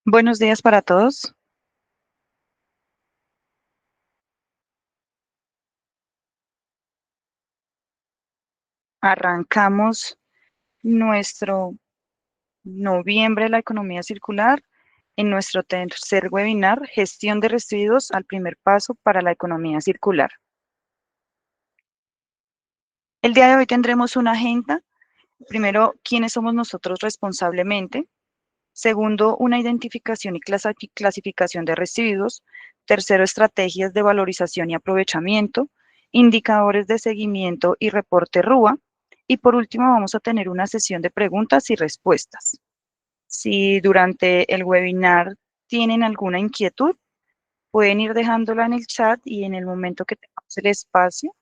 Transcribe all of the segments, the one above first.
Buenos días para todos. Arrancamos nuestro noviembre de la economía circular en nuestro tercer webinar, Gestión de residuos al primer paso para la economía circular. El día de hoy tendremos una agenda. Primero, quiénes somos nosotros responsablemente. Segundo, una identificación y clasificación de residuos. Tercero, estrategias de valorización y aprovechamiento. Indicadores de seguimiento y reporte RUA. Y por último, vamos a tener una sesión de preguntas y respuestas. Si durante el webinar tienen alguna inquietud, pueden ir dejándola en el chat y en el momento que tengamos el espacio,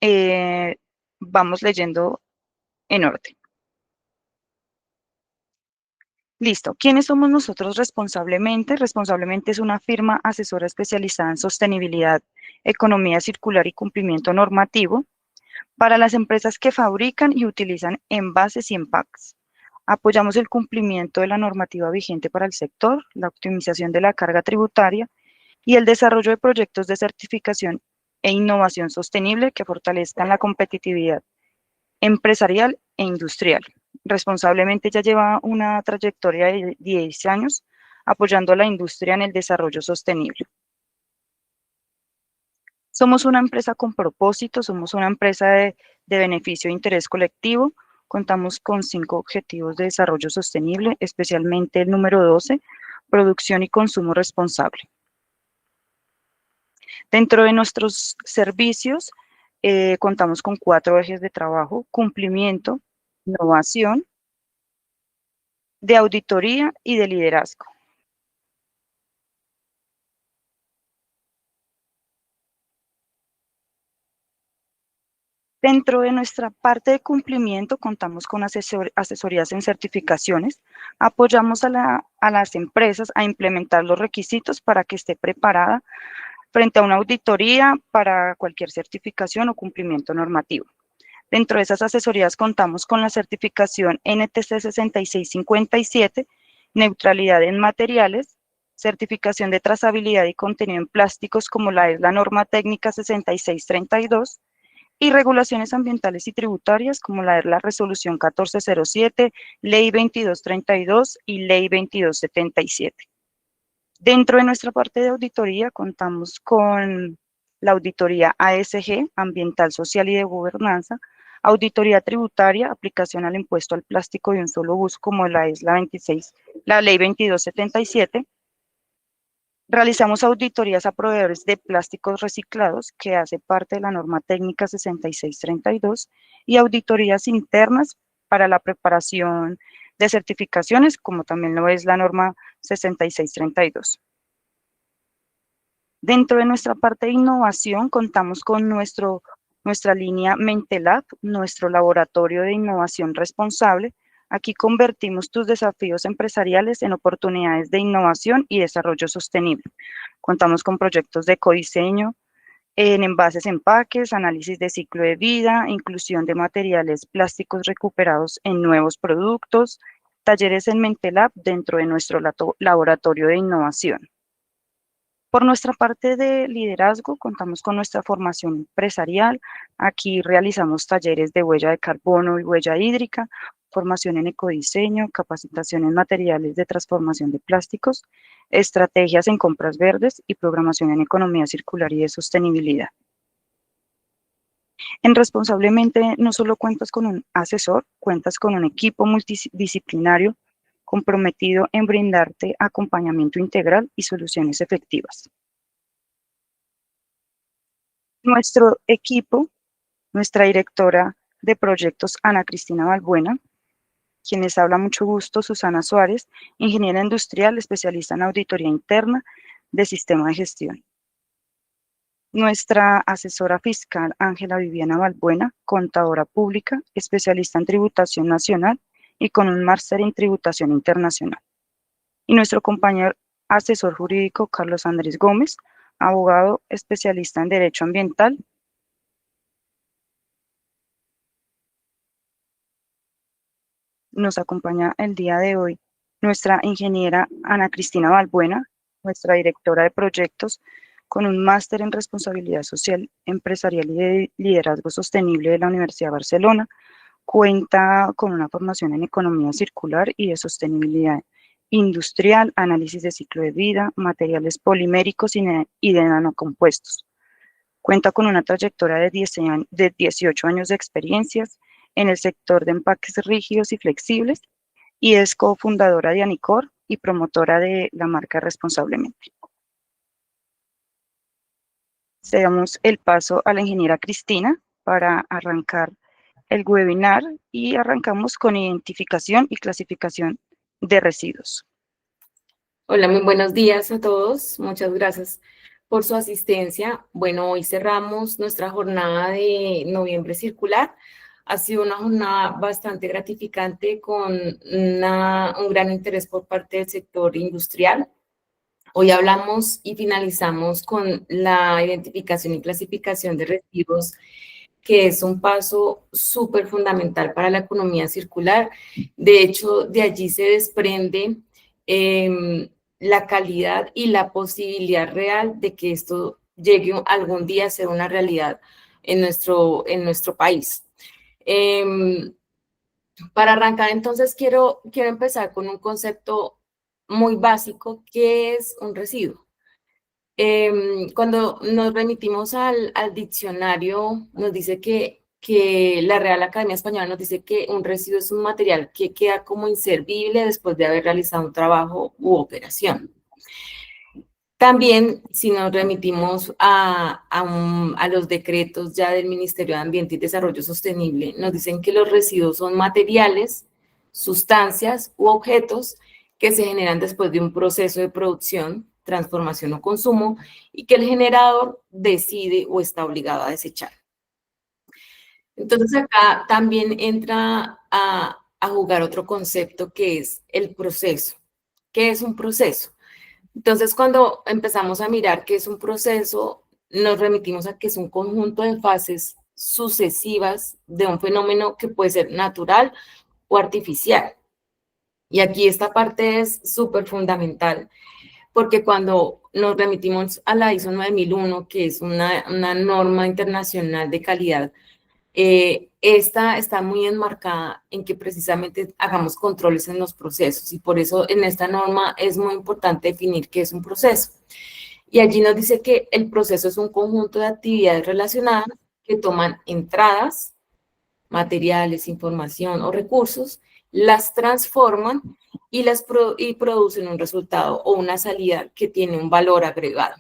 eh, vamos leyendo en orden. Listo. ¿Quiénes somos nosotros responsablemente? Responsablemente es una firma asesora especializada en sostenibilidad, economía circular y cumplimiento normativo para las empresas que fabrican y utilizan envases y empaques. Apoyamos el cumplimiento de la normativa vigente para el sector, la optimización de la carga tributaria y el desarrollo de proyectos de certificación e innovación sostenible que fortalezcan la competitividad empresarial e industrial. Responsablemente ya lleva una trayectoria de 10 años apoyando a la industria en el desarrollo sostenible. Somos una empresa con propósito, somos una empresa de beneficio e interés colectivo. Contamos con 5 objetivos de desarrollo sostenible, especialmente el número 12, producción y consumo responsable. Dentro de nuestros servicios, contamos con 4 ejes de trabajo: cumplimiento, innovación, de auditoría y de liderazgo. Dentro de nuestra parte de cumplimiento, contamos con asesorías en certificaciones. Apoyamos a las empresas a implementar los requisitos para que esté preparada frente a una auditoría para cualquier certificación o cumplimiento normativo. Dentro de esas asesorías contamos con la certificación NTC 6657, neutralidad en materiales, certificación de trazabilidad y contenido en plásticos como la es la norma técnica 6632, y regulaciones ambientales y tributarias como la es la resolución 1407, ley 2232 y ley 2277. Dentro de nuestra parte de auditoría contamos con la auditoría ASG, Ambiental, Social y de Gobernanza, auditoría tributaria, aplicación al impuesto al plástico de un solo uso, como la es la ley 2277. Realizamos auditorías a proveedores de plásticos reciclados, que hace parte de la norma técnica 6632, y auditorías internas para la preparación de certificaciones, como también lo es la norma 6632. Dentro de nuestra parte de innovación, contamos con nuestra línea Mentelab, nuestro laboratorio de innovación responsable. Aquí convertimos tus desafíos empresariales en oportunidades de innovación y desarrollo sostenible. Contamos con proyectos de codiseño en envases, empaques, análisis de ciclo de vida, inclusión de materiales plásticos recuperados en nuevos productos, talleres en Mentelab dentro de nuestro laboratorio de innovación. Por nuestra parte de liderazgo, contamos con nuestra formación empresarial. Aquí realizamos talleres de huella de carbono y huella hídrica, formación en ecodiseño, capacitación en materiales de transformación de plásticos, estrategias en compras verdes y programación en economía circular y de sostenibilidad. En Responsablemente no solo cuentas con un asesor, cuentas con un equipo multidisciplinario comprometido en brindarte acompañamiento integral y soluciones efectivas. Nuestro equipo, nuestra directora de proyectos, Ana Cristina Balbuena, quien les habla, mucho gusto, Susana Suárez, ingeniera industrial, especialista en auditoría interna de sistema de gestión. Nuestra asesora fiscal, Ángela Viviana Balbuena, contadora pública, especialista en tributación nacional y con un máster en tributación internacional. Y nuestro compañero asesor jurídico, Carlos Andrés Gómez, abogado especialista en derecho ambiental. Nos acompaña el día de hoy Nuestra ingeniera Ana Cristina Balbuena, nuestra directora de proyectos, con un máster en responsabilidad social empresarial y de liderazgo sostenible de la Universidad de Barcelona, cuenta con una formación en economía circular y de sostenibilidad industrial, análisis de ciclo de vida, materiales poliméricos y de nanocompuestos. Cuenta con una trayectoria de 18 años de experiencias en el sector de empaques rígidos y flexibles y es cofundadora de Anicor y promotora de la marca Responsablemente. Damos el paso a la ingeniera Cristina para arrancar el webinar y arrancamos con identificación y clasificación de residuos. Hola, muy buenos días a todos. Muchas gracias por su asistencia. Bueno, hoy cerramos nuestra jornada de Noviembre Circular. Ha sido una jornada bastante gratificante con un gran interés por parte del sector industrial. Hoy hablamos y finalizamos con la identificación y clasificación de residuos, que es un paso súper fundamental para la economía circular. De hecho, de allí se desprende la calidad y la posibilidad real de que esto llegue algún día a ser una realidad en nuestro país. Para arrancar, entonces, quiero empezar con un concepto muy básico, que es un residuo. Cuando nos remitimos al diccionario, nos dice que la Real Academia Española nos dice que un residuo es un material que queda como inservible después de haber realizado un trabajo u operación. También, si nos remitimos a los decretos ya del Ministerio de Ambiente y Desarrollo Sostenible, nos dicen que los residuos son materiales, sustancias u objetos que se generan después de un proceso de producción, transformación o consumo, y que el generador decide o está obligado a desechar. Entonces acá también entra a jugar otro concepto, que es el proceso. ¿Qué es un proceso? Entonces, cuando empezamos a mirar qué es un proceso, nos remitimos a que es un conjunto de fases sucesivas de un fenómeno que puede ser natural o artificial. Y aquí esta parte es súper fundamental, porque cuando nos remitimos a la ISO 9001, que es una norma internacional de calidad, esta está muy enmarcada en que precisamente hagamos controles en los procesos, y por eso en esta norma es muy importante definir qué es un proceso. Y allí nos dice que el proceso es un conjunto de actividades relacionadas que toman entradas, materiales, información o recursos, las transforman y producen un resultado o una salida que tiene un valor agregado.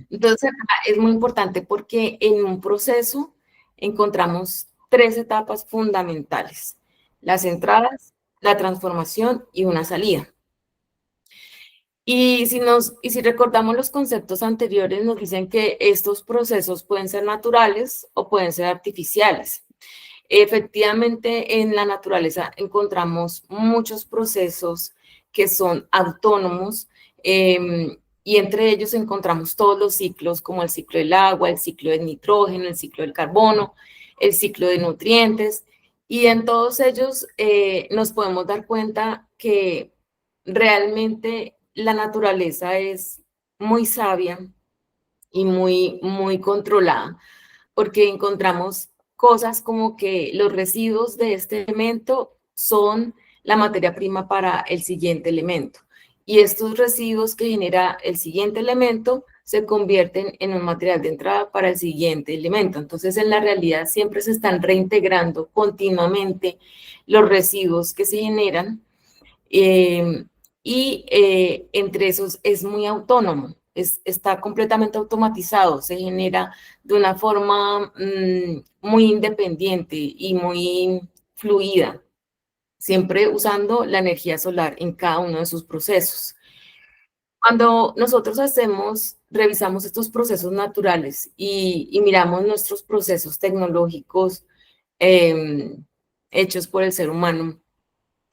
Entonces, acá es muy importante porque en un proceso encontramos 3 etapas fundamentales: las entradas, la transformación y una salida. Y si recordamos los conceptos anteriores, nos dicen que estos procesos pueden ser naturales o pueden ser artificiales. Efectivamente, en la naturaleza encontramos muchos procesos que son autónomos, y entre ellos encontramos todos los ciclos, como el ciclo del agua, el ciclo del nitrógeno, el ciclo del carbono, el ciclo de nutrientes, y en todos ellos nos podemos dar cuenta que realmente la naturaleza es muy sabia y muy controlada, porque encontramos cosas como que los residuos de este elemento son la materia prima para el siguiente elemento, y estos residuos que genera el siguiente elemento se convierten en un material de entrada para el siguiente elemento. Entonces, en la realidad siempre se están reintegrando continuamente los residuos que se generan, entre esos es muy autónomo, está completamente automatizado, se genera de una forma muy independiente y muy fluida, siempre usando la energía solar en cada uno de sus procesos. Cuando nosotros revisamos estos procesos naturales y miramos nuestros procesos tecnológicos hechos por el ser humano,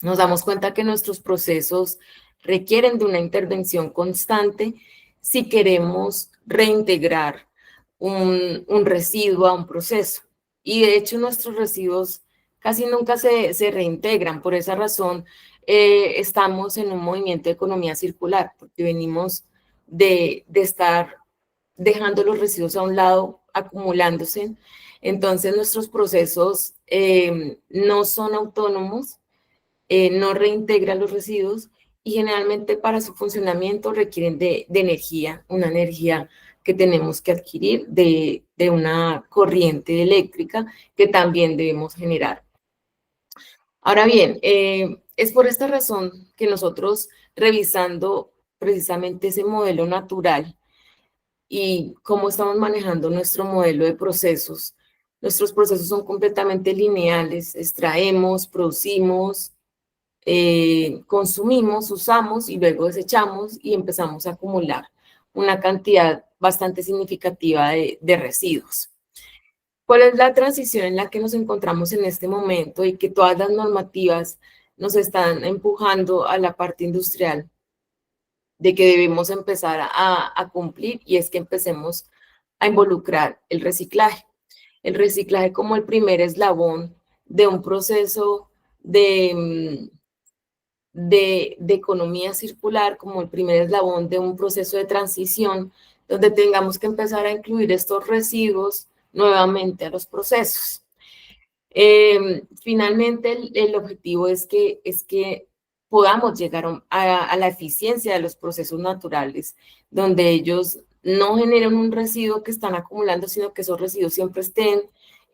nos damos cuenta que nuestros procesos requieren de una intervención constante si queremos reintegrar un residuo a un proceso. Y de hecho nuestros residuos casi nunca se reintegran. Por esa razón, estamos en un movimiento de economía circular, porque venimos de estar dejando los residuos a un lado, acumulándose. Entonces, nuestros procesos no son autónomos, no reintegran los residuos y generalmente para su funcionamiento requieren de energía, una energía que tenemos que adquirir de una corriente eléctrica que también debemos generar. Ahora bien, es por esta razón que nosotros, revisando precisamente ese modelo natural y cómo estamos manejando nuestro modelo de procesos, nuestros procesos son completamente lineales, extraemos, producimos, consumimos, usamos y luego desechamos y empezamos a acumular una cantidad bastante significativa de residuos. ¿Cuál es la transición en la que nos encontramos en este momento y que todas las normativas nos están empujando a la parte industrial de que debemos empezar a cumplir? Y es que empecemos a involucrar el reciclaje. El reciclaje como el primer eslabón de un proceso de economía circular, como el primer eslabón de un proceso de transición, donde tengamos que empezar a incluir estos residuos nuevamente a los procesos. Finalmente, el objetivo es que podamos llegar a la eficiencia de los procesos naturales, donde ellos no generen un residuo que están acumulando, sino que esos residuos siempre estén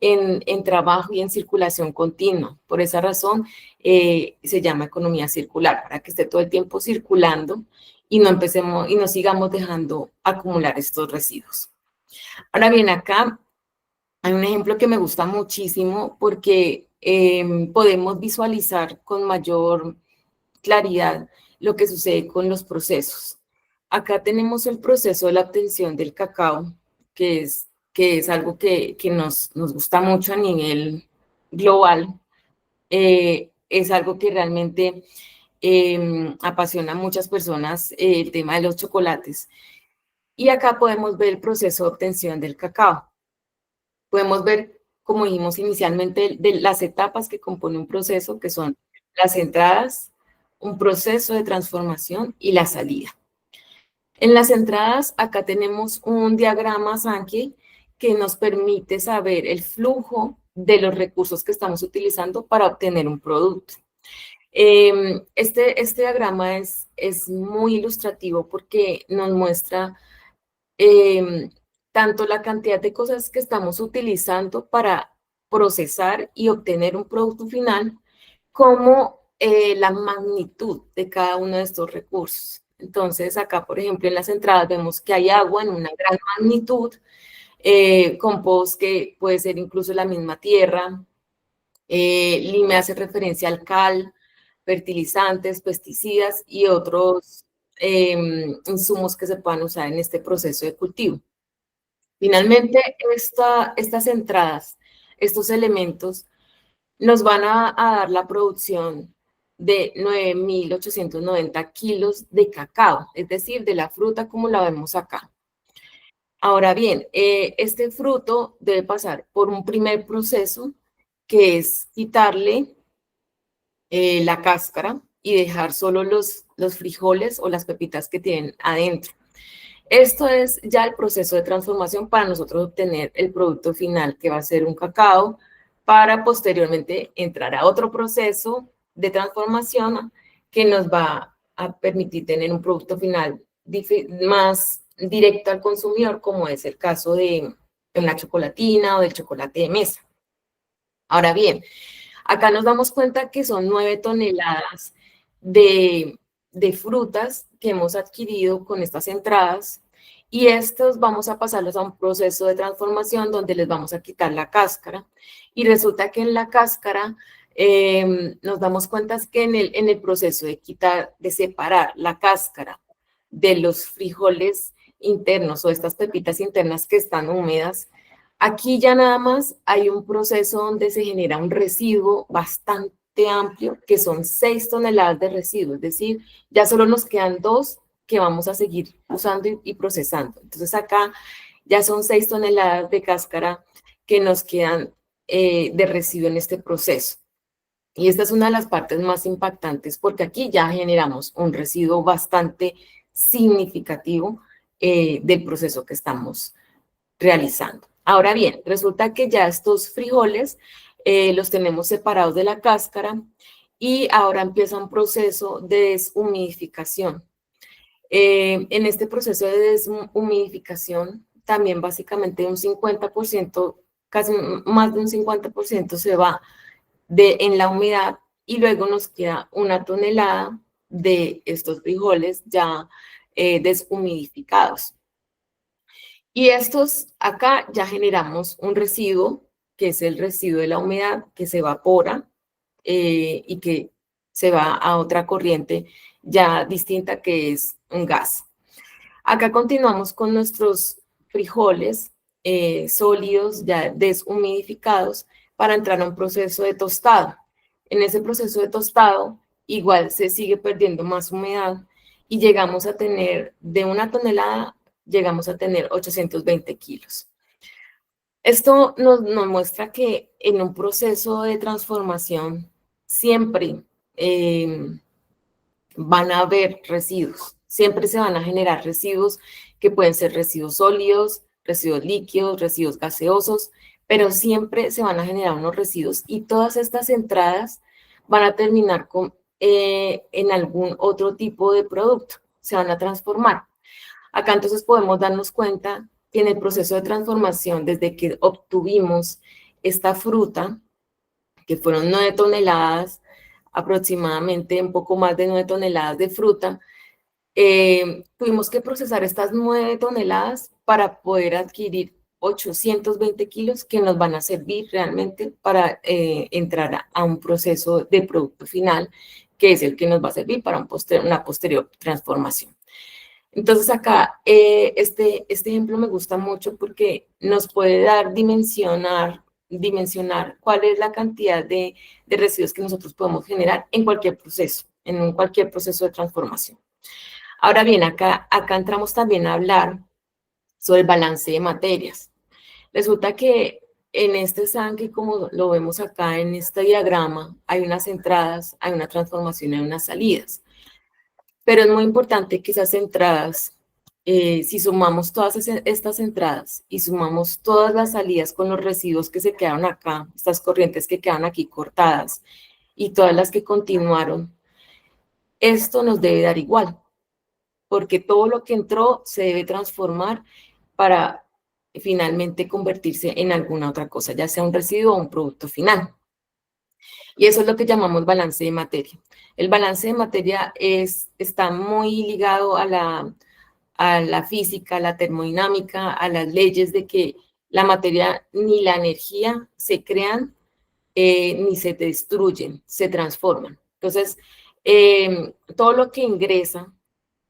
en trabajo y en circulación continua. Por esa razón, se llama economía circular, para que esté todo el tiempo circulando y no empecemos y no sigamos dejando acumular estos residuos. Ahora bien, acá hay un ejemplo que me gusta muchísimo porque podemos visualizar con mayor claridad lo que sucede con los procesos. Acá tenemos el proceso de la obtención del cacao, que es algo que nos gusta mucho a nivel global. Es algo que realmente apasiona a muchas personas, el tema de los chocolates. Y acá podemos ver el proceso de obtención del cacao. Podemos ver, como dijimos inicialmente, de las etapas que compone un proceso, que son las entradas, un proceso de transformación y la salida. En las entradas, acá tenemos un diagrama Sankey que nos permite saber el flujo de los recursos que estamos utilizando para obtener un producto. Este diagrama es muy ilustrativo porque nos muestra tanto la cantidad de cosas que estamos utilizando para procesar y obtener un producto final, como la magnitud de cada uno de estos recursos. Entonces, acá, por ejemplo, en las entradas vemos que hay agua en una gran magnitud, compost que puede ser incluso la misma tierra, me hace referencia al cal, fertilizantes, pesticidas y otros insumos que se puedan usar en este proceso de cultivo. Finalmente, estas entradas, estos elementos, nos van a dar la producción de 9.890 kilos de cacao, es decir, de la fruta como la vemos acá. Ahora bien, este fruto debe pasar por un primer proceso, que es quitarle la cáscara y dejar solo los frijoles o las pepitas que tienen adentro. Esto es ya el proceso de transformación para nosotros obtener el producto final, que va a ser un cacao, para posteriormente entrar a otro proceso de transformación que nos va a permitir tener un producto final más directo al consumidor, como es el caso de una chocolatina o del chocolate de mesa. Ahora bien, acá nos damos cuenta que son 9 toneladas de frutas que hemos adquirido con estas entradas, y estos vamos a pasarlos a un proceso de transformación donde les vamos a quitar la cáscara, y resulta que en la cáscara nos damos cuenta que en el proceso de separar la cáscara de los frijoles internos o estas pepitas internas que están húmedas, aquí ya nada más hay un proceso donde se genera un residuo bastante amplio, que son 6 toneladas de residuos, es decir, ya solo nos quedan 2 que vamos a seguir usando y procesando. Entonces acá ya son 6 toneladas de cáscara que nos quedan de residuo en este proceso. Y esta es una de las partes más impactantes porque aquí ya generamos un residuo bastante significativo del proceso que estamos realizando. Ahora bien, resulta que ya estos frijoles los tenemos separados de la cáscara y ahora empieza un proceso de deshumidificación. En este proceso de deshumidificación, también básicamente un 50%, casi más de un 50% se va en la humedad y luego nos queda 1 tonelada de estos frijoles ya deshumidificados. Y estos acá ya generamos un residuo, que es el residuo de la humedad, que se evapora y que se va a otra corriente ya distinta, que es un gas. Acá continuamos con nuestros frijoles sólidos, ya deshumidificados, para entrar a un proceso de tostado. En ese proceso de tostado, igual se sigue perdiendo más humedad y llegamos a tener, de 1 tonelada, llegamos a tener 820 kilos. Esto nos muestra que en un proceso de transformación siempre van a haber residuos, siempre se van a generar residuos que pueden ser residuos sólidos, residuos líquidos, residuos gaseosos, pero siempre se van a generar unos residuos y todas estas entradas van a terminar en algún otro tipo de producto, se van a transformar. Acá entonces podemos darnos cuenta que en el proceso de transformación, desde que obtuvimos esta fruta, que fueron 9 toneladas, aproximadamente un poco más de 9 toneladas de fruta, tuvimos que procesar estas 9 toneladas para poder adquirir 820 kilos que nos van a servir realmente para entrar a un proceso de producto final, que es el que nos va a servir para una posterior transformación. Entonces acá este ejemplo me gusta mucho porque nos puede dar dimensionar cuál es la cantidad de residuos que nosotros podemos generar en cualquier proceso, cualquier proceso de transformación. Ahora bien, acá entramos también a hablar sobre el balance de materias. Resulta que en este estanque, como lo vemos acá en este diagrama, hay unas entradas, hay una transformación, hay unas salidas. Pero es muy importante que esas entradas, si sumamos todas estas entradas y sumamos todas las salidas con los residuos que se quedaron acá, estas corrientes que quedan aquí cortadas y todas las que continuaron, esto nos debe dar igual, porque todo lo que entró se debe transformar para finalmente convertirse en alguna otra cosa, ya sea un residuo o un producto final. Y eso es lo que llamamos balance de materia. El balance de materia está muy ligado a la física, a la termodinámica, a las leyes de que la materia ni la energía se crean ni se destruyen, se transforman. Entonces, todo lo que ingresa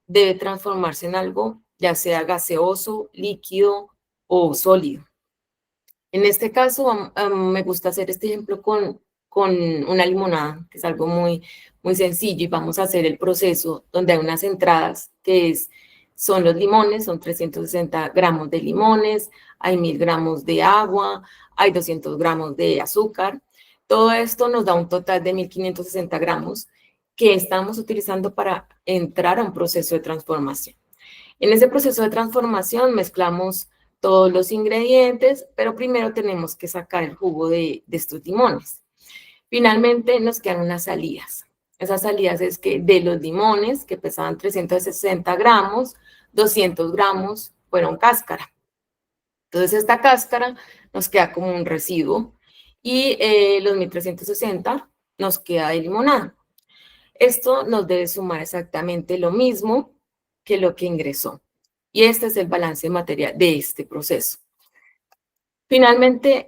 debe transformarse en algo, ya sea gaseoso, líquido o sólido. En este caso, me gusta hacer este ejemplo con una limonada, que es algo muy, muy sencillo, y vamos a hacer el proceso donde hay unas entradas son los limones, son 360 gramos de limones, hay 1000 gramos de agua, hay 200 gramos de azúcar. Todo esto nos da un total de 1560 gramos que estamos utilizando para entrar a un proceso de transformación. En ese proceso de transformación mezclamos todos los ingredientes, pero primero tenemos que sacar el jugo de estos limones. Finalmente nos quedan unas salidas. Esas salidas es que de los limones, que pesaban 360 gramos, 200 gramos fueron cáscara. Entonces esta cáscara nos queda como un residuo y los 1360 nos queda de limonada. Esto nos debe sumar exactamente lo mismo que lo que ingresó. Y este es el balance material de este proceso. Finalmente,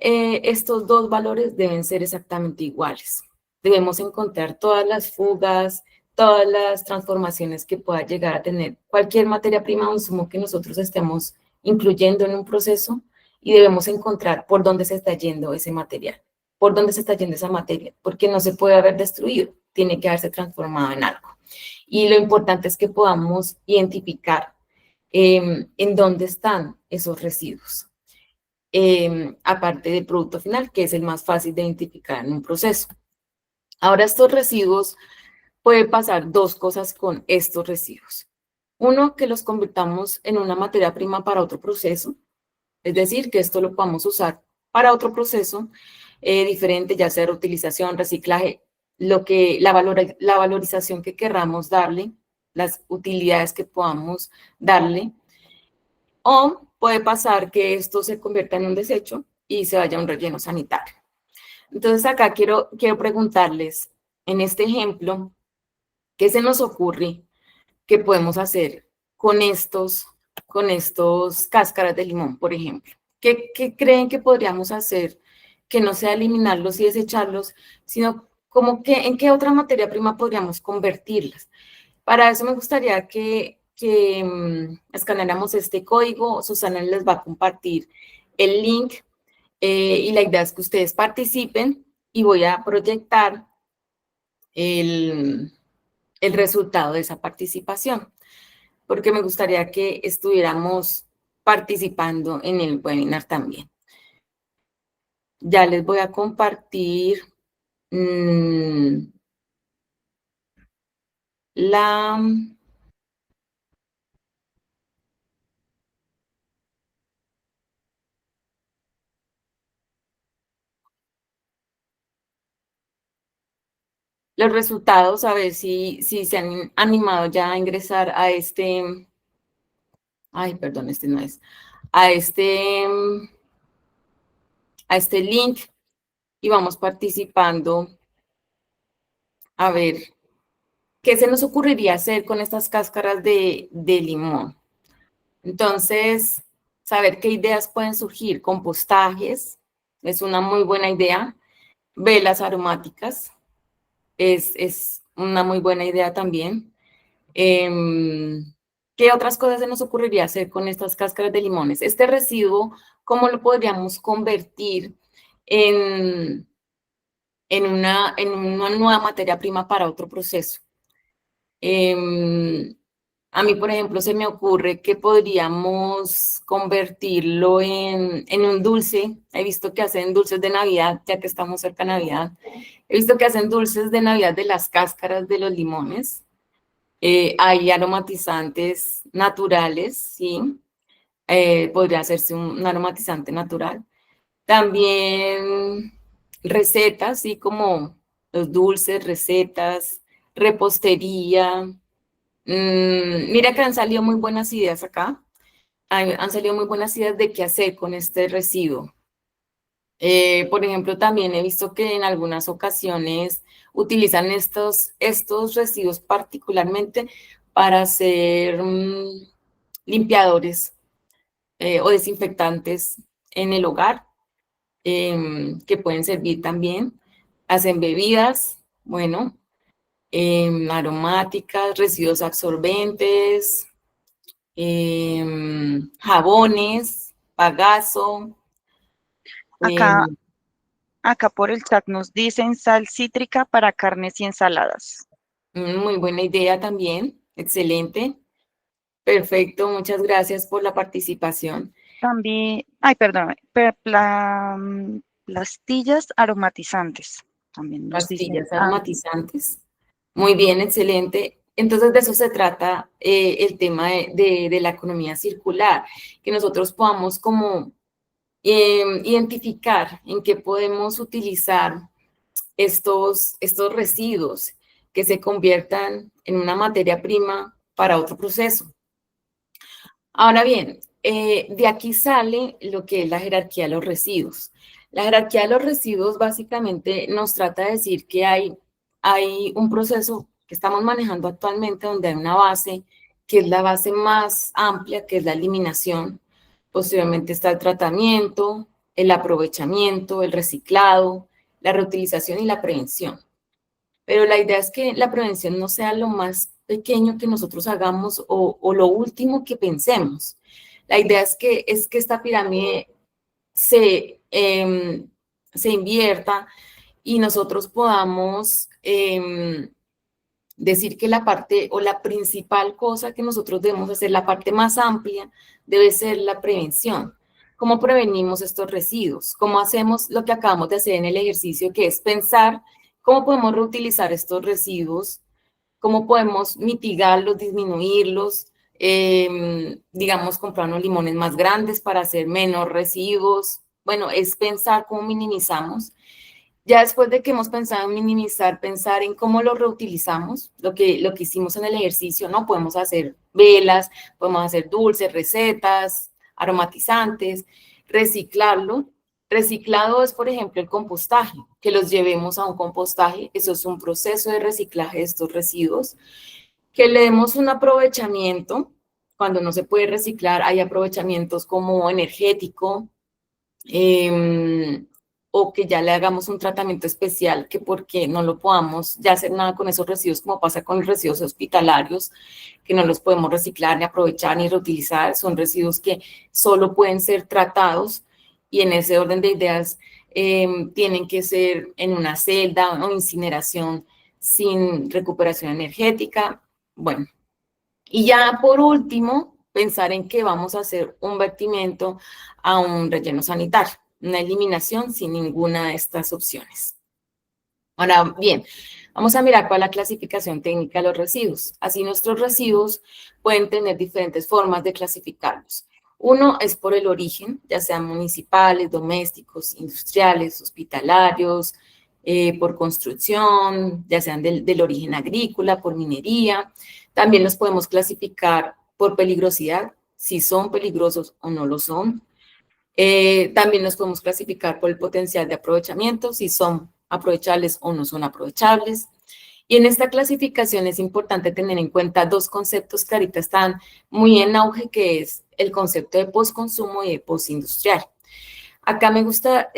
estos dos valores deben ser exactamente iguales. Debemos encontrar todas las fugas, todas las transformaciones que pueda llegar a tener cualquier materia prima o insumo que nosotros estemos incluyendo en un proceso y debemos encontrar por dónde se está yendo ese material, por dónde se está yendo esa materia, porque no se puede haber destruido, tiene que haberse transformado en algo. Y lo importante es que podamos identificar en dónde están esos residuos. Aparte del producto final, que es el más fácil de identificar en un proceso. Ahora estos residuos, puede pasar dos cosas con estos residuos. Uno, que los convirtamos en una materia prima para otro proceso, es decir, que esto lo podamos usar para otro proceso diferente, ya sea reutilización, reciclaje, la valorización que querramos darle, las utilidades que podamos darle. O puede pasar que esto se convierta en un desecho y se vaya a un relleno sanitario. Entonces acá quiero preguntarles, en este ejemplo, ¿qué se nos ocurre que podemos hacer con estos cáscaras de limón, por ejemplo? ¿Qué creen que podríamos hacer que no sea eliminarlos y desecharlos, sino como que en qué otra materia prima podríamos convertirlas? Para eso me gustaría que escaneáramos este código. Susana les va a compartir el link y la idea es que ustedes participen y voy a proyectar el resultado de esa participación, porque me gustaría que estuviéramos participando en el webinar también. Ya les voy a compartir los resultados, a ver si se han animado ya a ingresar a este, ay, perdón, este no es, a este link y vamos participando a ver qué se nos ocurriría hacer con estas cáscaras de limón. Entonces, saber qué ideas pueden surgir. Compostajes es una muy buena idea. Velas aromáticas es una muy buena idea también. ¿Qué otras cosas se nos ocurriría hacer con estas cáscaras de limones? Este residuo, ¿cómo lo podríamos convertir en una nueva materia prima para otro proceso? A mí, por ejemplo, se me ocurre que podríamos convertirlo en un dulce. He visto que hacen dulces de Navidad, ya que estamos cerca de Navidad. He visto que hacen dulces de Navidad de las cáscaras de los limones. Hay aromatizantes naturales, ¿sí? Podría hacerse un aromatizante natural. También recetas, ¿sí? Como los dulces, recetas, repostería. Mira que han salido muy buenas ideas acá. Han salido muy buenas ideas de qué hacer con este residuo. Por ejemplo, también he visto que en algunas ocasiones utilizan estos residuos particularmente para hacer limpiadores o desinfectantes en el hogar, que pueden servir también. Hacen bebidas, bueno, aromáticas, residuos absorbentes, jabones, bagazo. Acá, acá por el chat nos dicen sal cítrica para carnes y ensaladas. Muy buena idea también, excelente. Perfecto, muchas gracias por la participación. También, ay, perdón, pastillas aromatizantes. También nos dicen, Pastillas aromatizantes. Muy bien, excelente. Entonces, de eso se trata el tema de la economía circular, que nosotros podamos como identificar en qué podemos utilizar estos residuos que se conviertan en una materia prima para otro proceso. Ahora bien, de aquí sale lo que es la jerarquía de los residuos. La jerarquía de los residuos básicamente nos trata de decir que hay un proceso que estamos manejando actualmente donde hay una base, que es la base más amplia, que es la eliminación. Posteriormente está el tratamiento, el aprovechamiento, el reciclado, la reutilización y la prevención. Pero la idea es que la prevención no sea lo más pequeño que nosotros hagamos o lo último que pensemos. La idea es que esta pirámide se invierta y nosotros podamos decir que la parte o la principal cosa que nosotros debemos hacer, la parte más amplia, debe ser la prevención. ¿Cómo prevenimos estos residuos? ¿Cómo hacemos lo que acabamos de hacer en el ejercicio, que es pensar ¿Cómo podemos reutilizar estos residuos? ¿Cómo podemos mitigarlos, disminuirlos? Digamos, comprar unos limones más grandes para hacer menos residuos. Bueno, es pensar cómo minimizamos. Ya después de que hemos pensado en minimizar, pensar en cómo lo reutilizamos, lo que hicimos en el ejercicio, ¿no? Podemos hacer velas, podemos hacer dulces, recetas, aromatizantes, reciclarlo. Reciclado es, por ejemplo, el compostaje, que los llevemos a un compostaje. Eso es un proceso de reciclaje de estos residuos. Que le demos un aprovechamiento. Cuando no se puede reciclar, hay aprovechamientos como energético, eh, o que ya le hagamos un tratamiento especial, que porque no lo podamos ya hacer nada con esos residuos, como pasa con los residuos hospitalarios, que no los podemos reciclar, ni aprovechar, ni reutilizar, son residuos que solo pueden ser tratados, y en ese orden de ideas tienen que ser en una celda o incineración sin recuperación energética. Bueno, y ya por último, pensar en que vamos a hacer un vertimiento a un relleno sanitario, una eliminación sin ninguna de estas opciones. Ahora bien, vamos a mirar cuál es la clasificación técnica de los residuos. Así nuestros residuos pueden tener diferentes formas de clasificarlos. Uno es por el origen, ya sean municipales, domésticos, industriales, hospitalarios, por construcción, ya sean del origen agrícola, por minería. También los podemos clasificar por peligrosidad, si son peligrosos o no lo son. También los podemos clasificar por el potencial de aprovechamiento, si son aprovechables o no son aprovechables. Y en esta clasificación es importante tener en cuenta dos conceptos que ahorita están muy en auge, que es el concepto de postconsumo y de postindustrial. Acá me gusta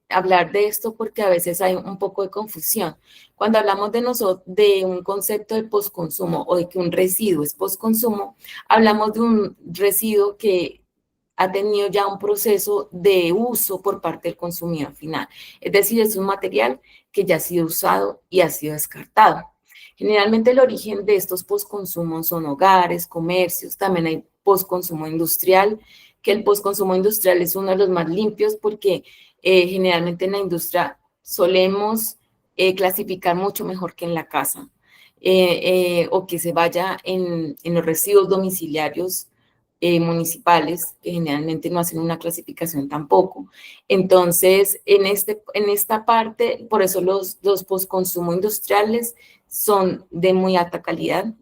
hablar de esto porque a veces hay un poco de confusión. Cuando hablamos de un concepto de postconsumo o de que un residuo es postconsumo, hablamos de un residuo que ha tenido ya un proceso de uso por parte del consumidor final. Es decir, es un material que ya ha sido usado y ha sido descartado. Generalmente el origen de estos postconsumos son hogares, comercios, también hay postconsumo industrial, que el postconsumo industrial es uno de los más limpios porque generalmente en la industria solemos clasificar mucho mejor que en la casa, o que se vaya en los residuos domiciliarios municipales, que generalmente no hacen una clasificación tampoco. Entonces, en esta parte, por eso los postconsumo industriales son de muy alta calidad.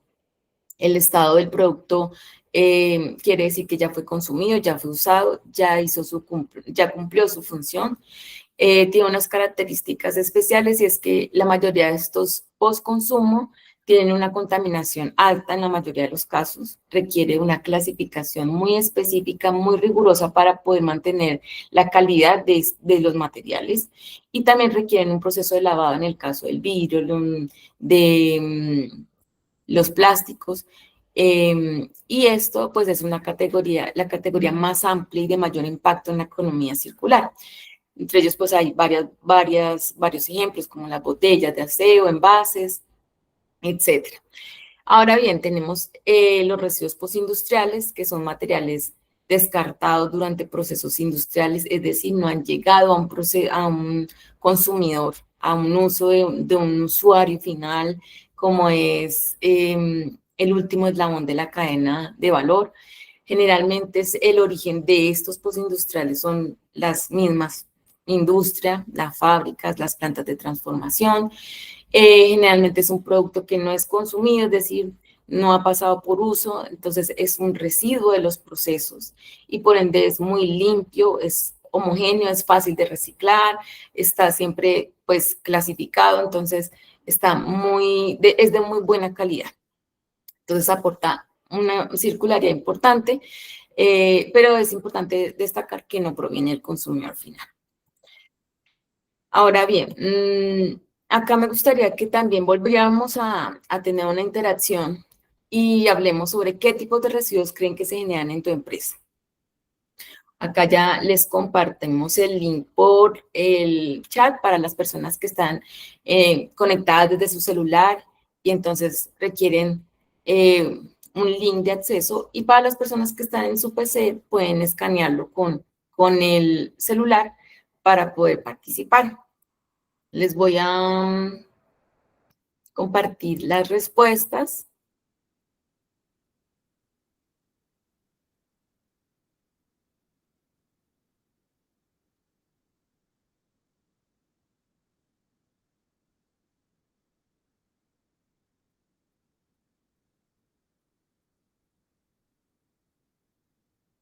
El estado del producto quiere decir que ya fue consumido, ya fue usado, ya cumplió su función. Tiene unas características especiales, y es que la mayoría de estos postconsumo tienen una contaminación alta en la mayoría de los casos, requiere una clasificación muy específica, muy rigurosa para poder mantener la calidad de los materiales, y también requieren un proceso de lavado en el caso del vidrio, de los plásticos. Y esto pues es una categoría, la categoría más amplia y de mayor impacto en la economía circular. Entre ellos pues hay varios ejemplos como las botellas de aseo, envases, etcétera. Ahora bien, tenemos los residuos postindustriales, que son materiales descartados durante procesos industriales, es decir, no han llegado a un consumidor, a un uso de un usuario final, como es el último eslabón de la cadena de valor. Generalmente es el origen de estos postindustriales son las mismas industria, las fábricas, las plantas de transformación. Generalmente es un producto que no es consumido, es decir, no ha pasado por uso, entonces es un residuo de los procesos y por ende es muy limpio, es homogéneo, es fácil de reciclar, está siempre pues clasificado, entonces está es de muy buena calidad. Entonces aporta una circularidad importante, pero es importante destacar que no proviene del consumidor final. Ahora bien, acá me gustaría que también volviéramos a tener una interacción y hablemos sobre qué tipos de residuos creen que se generan en tu empresa. Acá ya les compartimos el link por el chat para las personas que están conectadas desde su celular y entonces requieren un link de acceso, y para las personas que están en su PC pueden escanearlo con el celular para poder participar. Les voy a compartir las respuestas.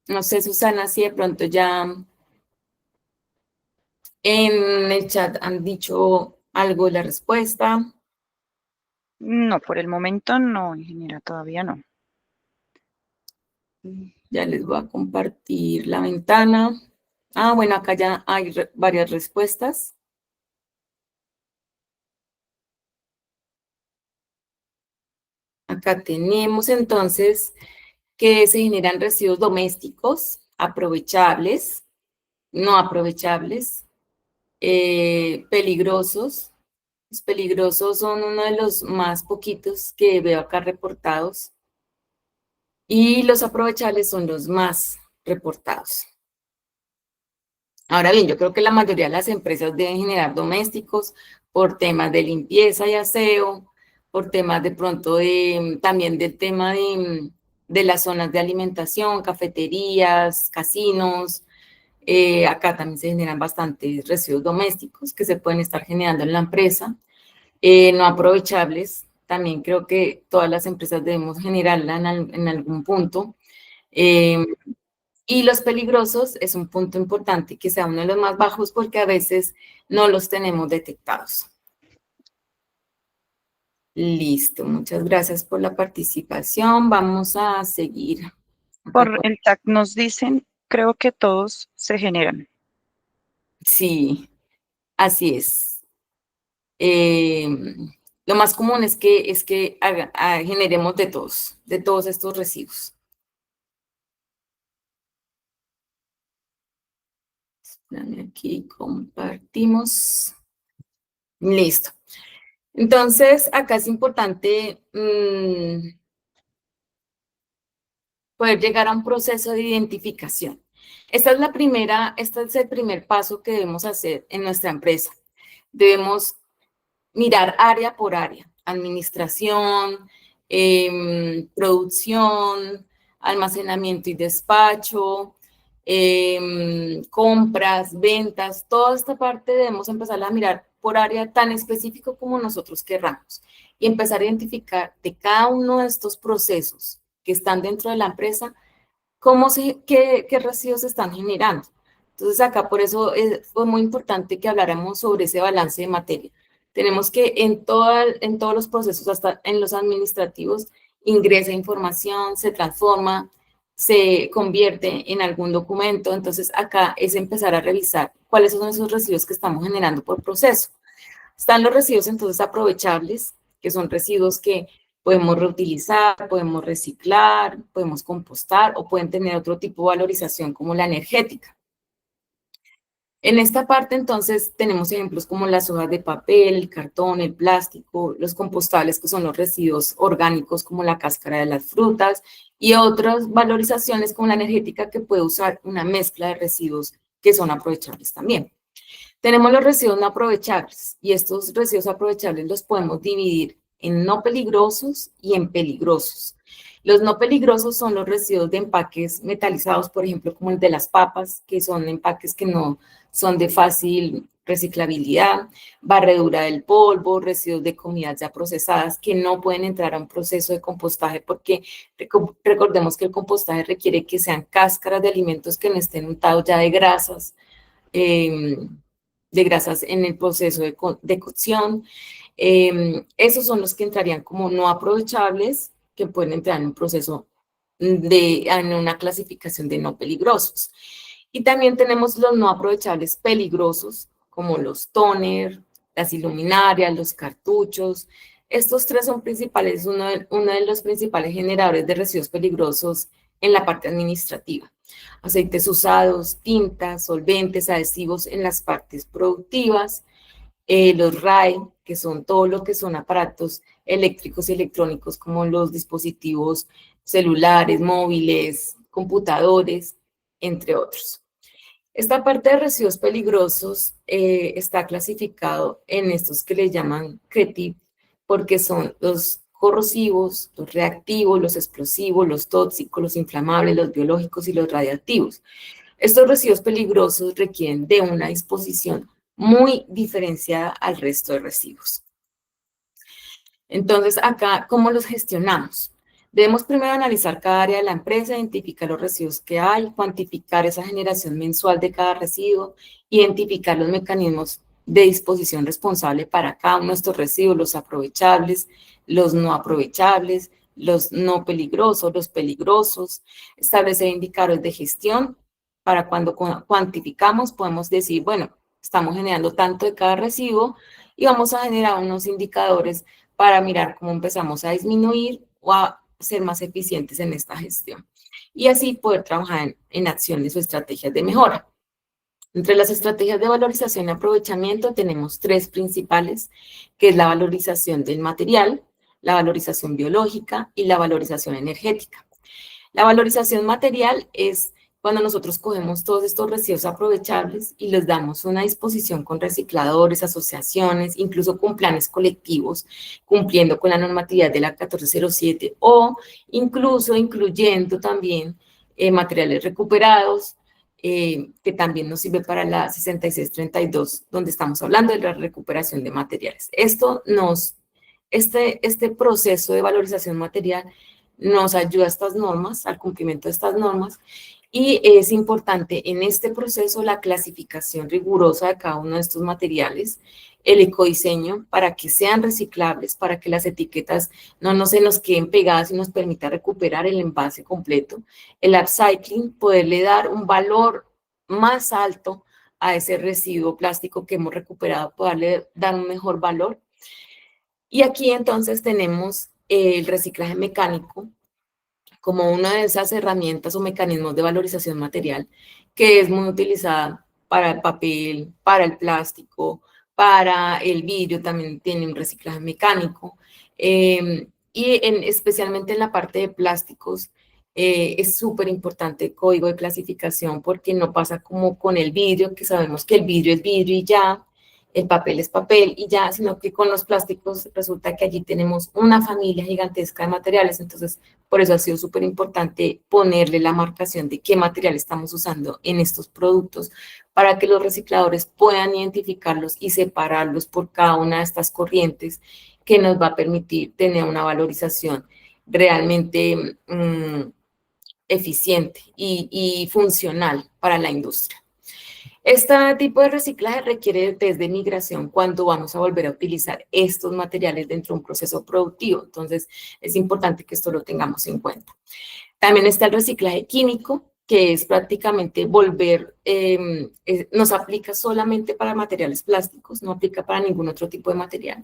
No sé, Susana, si de pronto ya en el chat han dicho algo de la respuesta. No, por el momento no, ingeniera, todavía no. Ya les voy a compartir la ventana. Ah, bueno, acá ya hay varias respuestas. Acá tenemos entonces que se generan residuos domésticos, aprovechables, no aprovechables, peligrosos. Los peligrosos son uno de los más poquitos que veo acá reportados y los aprovechables son los más reportados. Ahora bien, yo creo que la mayoría de las empresas deben generar domésticos por temas de limpieza y aseo, por temas de pronto también del tema de las zonas de alimentación, cafeterías, casinos. Acá también se generan bastantes residuos domésticos que se pueden estar generando en la empresa. No aprovechables, también creo que todas las empresas debemos generarla en algún punto. Y los peligrosos es un punto importante, que sea uno de los más bajos porque a veces no los tenemos detectados. Listo, muchas gracias por la participación. Vamos a seguir. Por el TAC nos dicen, creo que todos se generan. Sí, así es. Lo más común es que generemos de todos estos residuos. Aquí compartimos. Listo. Entonces, acá es importante poder llegar a un proceso de identificación. Este es el primer paso que debemos hacer en nuestra empresa. Debemos mirar área por área, administración, producción, almacenamiento y despacho, compras, ventas, toda esta parte debemos empezar a mirar por área tan específico como nosotros querramos y empezar a identificar de cada uno de estos procesos que están dentro de la empresa, qué residuos se están generando. Entonces acá por eso fue muy importante que habláramos sobre ese balance de materia. Tenemos que en todos los procesos, hasta en los administrativos, ingresa información, se transforma, se convierte en algún documento. Entonces acá es empezar a revisar cuáles son esos residuos que estamos generando por proceso. Están los residuos entonces aprovechables, que son residuos que podemos reutilizar, podemos reciclar, podemos compostar o pueden tener otro tipo de valorización como la energética. En esta parte, entonces, tenemos ejemplos como las hojas de papel, el cartón, el plástico, los compostables, que son los residuos orgánicos como la cáscara de las frutas, y otras valorizaciones como la energética, que puede usar una mezcla de residuos que son aprovechables también. Tenemos los residuos no aprovechables, y estos residuos aprovechables los podemos dividir en no peligrosos y en peligrosos. Los no peligrosos son los residuos de empaques metalizados, por ejemplo, como el de las papas, que son empaques que no son de fácil reciclabilidad, barredura del polvo, residuos de comidas ya procesadas que no pueden entrar a un proceso de compostaje porque recordemos que el compostaje requiere que sean cáscaras de alimentos que no estén untados ya de grasas en el proceso de cocción. Esos son los que entrarían como no aprovechables, que pueden entrar en un proceso en una clasificación de no peligrosos. Y también tenemos los no aprovechables peligrosos, como los tóner, las iluminarias, los cartuchos. Estos tres son principales, uno de los principales generadores de residuos peligrosos en la parte administrativa. Aceites usados, tintas, solventes, adhesivos en las partes productivas, los RAE, que son todo lo que son aparatos eléctricos y electrónicos como los dispositivos celulares, móviles, computadores, entre otros. Esta parte de residuos peligrosos está clasificado en estos que le llaman CRETIP, porque son los corrosivos, los reactivos, los explosivos, los tóxicos, los inflamables, los biológicos y los radiactivos. Estos residuos peligrosos requieren de una disposición muy diferenciada al resto de residuos. Entonces, acá, ¿cómo los gestionamos? Debemos primero analizar cada área de la empresa, identificar los residuos que hay, cuantificar esa generación mensual de cada residuo, identificar los mecanismos de disposición responsable para cada uno de estos residuos, los aprovechables, los no aprovechables, los no peligrosos, los peligrosos, establecer indicadores de gestión para cuando cuantificamos podemos decir, bueno, estamos generando tanto de cada residuo y vamos a generar unos indicadores para mirar cómo empezamos a disminuir o a ser más eficientes en esta gestión. Y así poder trabajar en acciones o estrategias de mejora. Entre las estrategias de valorización y aprovechamiento tenemos 3 principales, que es la valorización del material, la valorización biológica y la valorización energética. La valorización material es cuando nosotros cogemos todos estos residuos aprovechables y les damos una disposición con recicladores, asociaciones, incluso con planes colectivos, cumpliendo con la normatividad de la 1407 o incluso incluyendo también materiales recuperados, que también nos sirve para la 6632, donde estamos hablando de la recuperación de materiales. Este proceso de valorización material nos ayuda a estas normas, al cumplimiento de estas normas, y es importante en este proceso la clasificación rigurosa de cada uno de estos materiales, el ecodiseño para que sean reciclables, para que las etiquetas no se nos queden pegadas y nos permita recuperar el envase completo, el upcycling, poderle dar un valor más alto a ese residuo plástico que hemos recuperado, poderle dar un mejor valor. Y aquí entonces tenemos el reciclaje mecánico como una de esas herramientas o mecanismos de valorización material que es muy utilizada para el papel, para el plástico, para el vidrio, también tiene un reciclaje mecánico. Especialmente en la parte de plásticos, es súper importante el código de clasificación porque no pasa como con el vidrio, que sabemos que el vidrio es vidrio y ya, el papel es papel y ya, sino que con los plásticos resulta que allí tenemos una familia gigantesca de materiales, entonces por eso ha sido súper importante ponerle la marcación de qué material estamos usando en estos productos para que los recicladores puedan identificarlos y separarlos por cada una de estas corrientes que nos va a permitir tener una valorización realmente eficiente y funcional para la industria. Este tipo de reciclaje requiere de test de migración cuando vamos a volver a utilizar estos materiales dentro de un proceso productivo. Entonces, es importante que esto lo tengamos en cuenta. También está el reciclaje químico, que es prácticamente nos aplica solamente para materiales plásticos, no aplica para ningún otro tipo de material.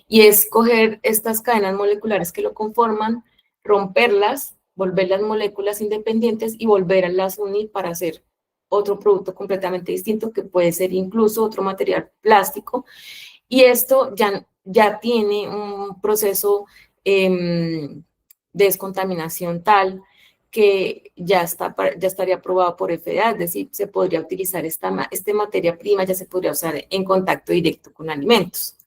Y es coger estas cadenas moleculares que lo conforman, romperlas, volver las moléculas independientes y volverlas a unir para hacer otro producto completamente distinto que puede ser incluso otro material plástico. Y esto ya tiene un proceso de descontaminación tal que ya estaría aprobado por FDA, es decir, se podría utilizar esta materia prima, ya se podría usar en contacto directo con alimentos.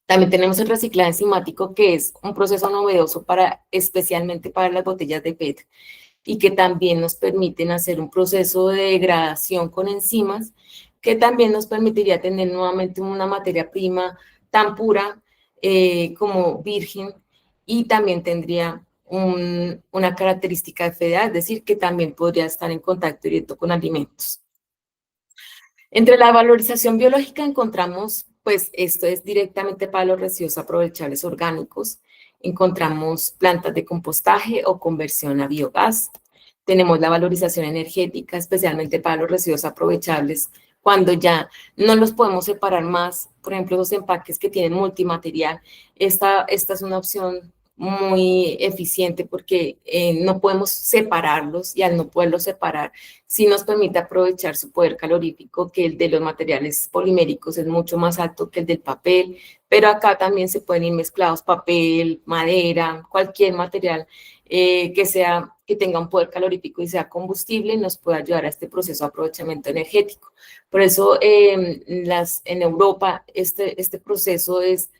También tenemos el reciclaje enzimático, que es un proceso novedoso especialmente para las botellas de PET, y que también nos permiten hacer un proceso de degradación con enzimas, que también nos permitiría tener nuevamente una materia prima tan pura como virgen, y también tendría una característica de FDA, es decir, que también podría estar en contacto directo con alimentos. Entre la valorización biológica encontramos, pues esto es directamente para los residuos aprovechables orgánicos, encontramos plantas de compostaje o conversión a biogás. Tenemos la valorización energética, especialmente para los residuos aprovechables, cuando ya no los podemos separar más. Por ejemplo, los empaques que tienen multimaterial. Esta es una opción muy eficiente porque no podemos separarlos, y al no poderlos separar, sí nos permite aprovechar su poder calorífico, que el de los materiales poliméricos es mucho más alto que el del papel, pero acá también se pueden ir mezclados papel, madera, cualquier material que tenga un poder calorífico y sea combustible, nos puede ayudar a este proceso de aprovechamiento energético. Por eso en Europa este proceso es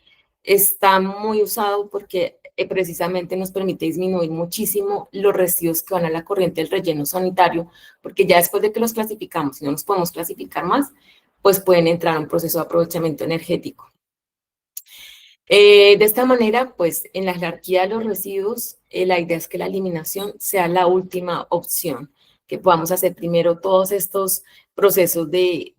está muy usado porque precisamente nos permite disminuir muchísimo los residuos que van a la corriente del relleno sanitario, porque ya después de que los clasificamos, si no los podemos clasificar más, pues pueden entrar a un proceso de aprovechamiento energético. De esta manera, pues en la jerarquía de los residuos, la idea es que la eliminación sea la última opción, que podamos hacer primero todos estos procesos de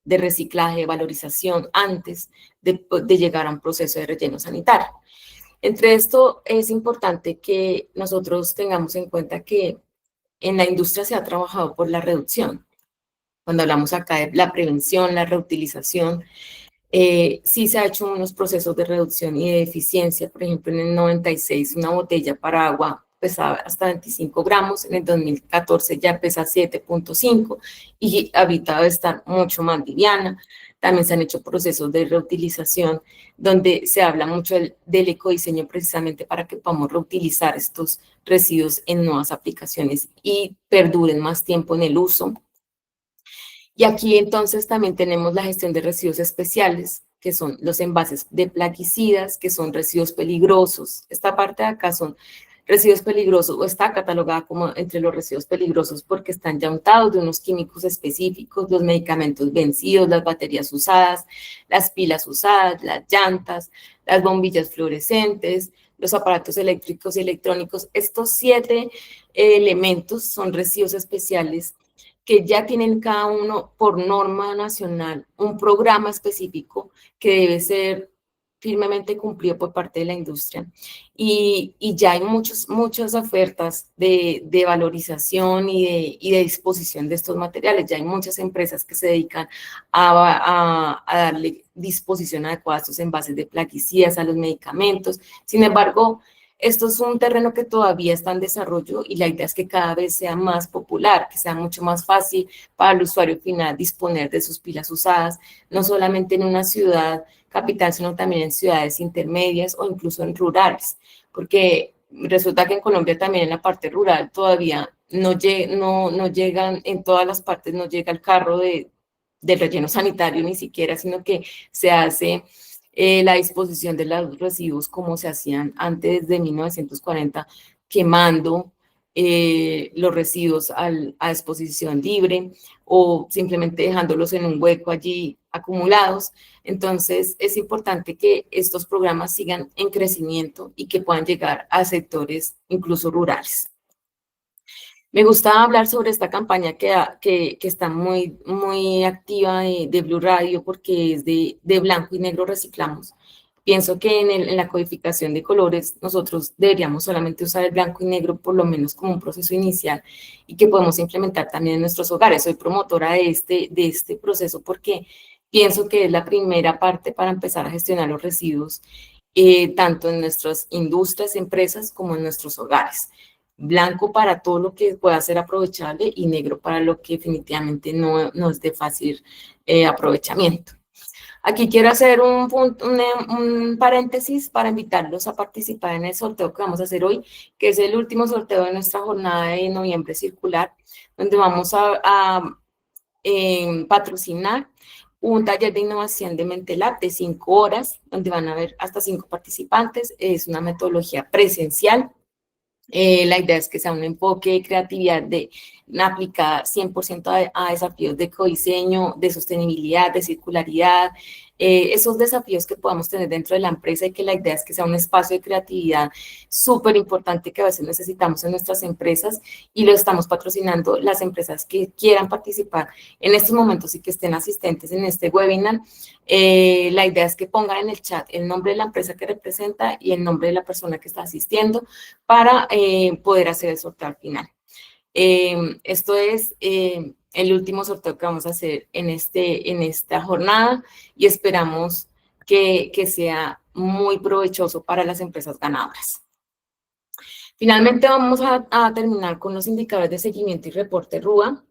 reciclaje, de valorización, antes de llegar a un proceso de relleno sanitario. Entre esto es importante que nosotros tengamos en cuenta que en la industria se ha trabajado por la reducción. Cuando hablamos acá de la prevención, la reutilización, sí se ha hecho unos procesos de reducción y de eficiencia. Por ejemplo, en el 96 una botella para agua pesaba hasta 25 gramos, en el 2014 ya pesa 7.5 y ahorita debe estar mucho más liviana. También se han hecho procesos de reutilización donde se habla mucho del ecodiseño precisamente para que podamos reutilizar estos residuos en nuevas aplicaciones y perduren más tiempo en el uso. Y aquí entonces también tenemos la gestión de residuos especiales, que son los envases de plaguicidas, que son residuos peligrosos. Esta parte de acá son residuos peligrosos o está catalogada como entre los residuos peligrosos porque están ya untados de unos químicos específicos, los medicamentos vencidos, las baterías usadas, las pilas usadas, las llantas, las bombillas fluorescentes, los aparatos eléctricos y electrónicos. Estos 7 elementos son residuos especiales que ya tienen cada uno por norma nacional un programa específico que debe ser firmemente cumplido por parte de la industria. Y ya hay muchas ofertas de valorización y de disposición de estos materiales. Ya hay muchas empresas que se dedican a darle disposición adecuada a estos envases de plaguicidas, a los medicamentos. Sin embargo, esto es un terreno que todavía está en desarrollo y la idea es que cada vez sea más popular, que sea mucho más fácil para el usuario final disponer de sus pilas usadas, no solamente en una ciudad capital, sino también en ciudades intermedias o incluso en rurales, porque resulta que en Colombia también en la parte rural todavía no llegan, en todas las partes no llega el carro del relleno sanitario ni siquiera, sino que se hace la disposición de los residuos como se hacían antes de 1940, quemando los residuos a disposición libre o simplemente dejándolos en un hueco allí acumulados. Entonces, es importante que estos programas sigan en crecimiento y que puedan llegar a sectores incluso rurales. Me gusta hablar sobre esta campaña que está muy activa de Blue Radio porque es de blanco y negro reciclamos. Pienso que en la codificación de colores nosotros deberíamos solamente usar el blanco y negro por lo menos como un proceso inicial y que podemos implementar también en nuestros hogares. Soy promotora de este proceso porque pienso que es la primera parte para empezar a gestionar los residuos, tanto en nuestras industrias, empresas, como en nuestros hogares. Blanco para todo lo que pueda ser aprovechable y negro para lo que definitivamente no es de fácil aprovechamiento. Aquí quiero hacer un paréntesis para invitarlos a participar en el sorteo que vamos a hacer hoy, que es el último sorteo de nuestra jornada de noviembre circular, donde vamos a patrocinar un taller de innovación de Mentelab de 5 horas, donde van a haber hasta 5 participantes. Es una metodología presencial. La idea es que sea un enfoque de creatividad aplicada 100% a desafíos de codiseño, de sostenibilidad, de circularidad, esos desafíos que podamos tener dentro de la empresa y que la idea es que sea un espacio de creatividad súper importante que a veces necesitamos en nuestras empresas y lo estamos patrocinando las empresas que quieran participar en estos momentos y que estén asistentes en este webinar. La idea es que pongan en el chat el nombre de la empresa que representa y el nombre de la persona que está asistiendo para poder hacer el sorteo al final. Esto es el último sorteo que vamos a hacer en esta jornada y esperamos que sea muy provechoso para las empresas ganadoras. Finalmente vamos a terminar con los indicadores de seguimiento y reporte RUA.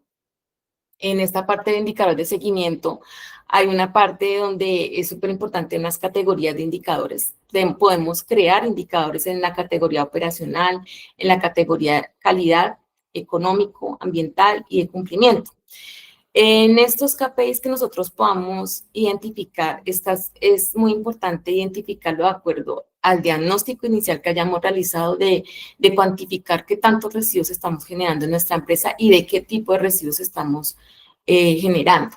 En esta parte de indicadores de seguimiento hay una parte donde es súper importante en las categorías de indicadores. Podemos crear indicadores en la categoría operacional, en la categoría calidad, económico, ambiental y de cumplimiento. En estos KPIs que nosotros podamos identificar, es muy importante identificarlo de acuerdo al diagnóstico inicial que hayamos realizado de cuantificar qué tantos residuos estamos generando en nuestra empresa y de qué tipo de residuos estamos generando.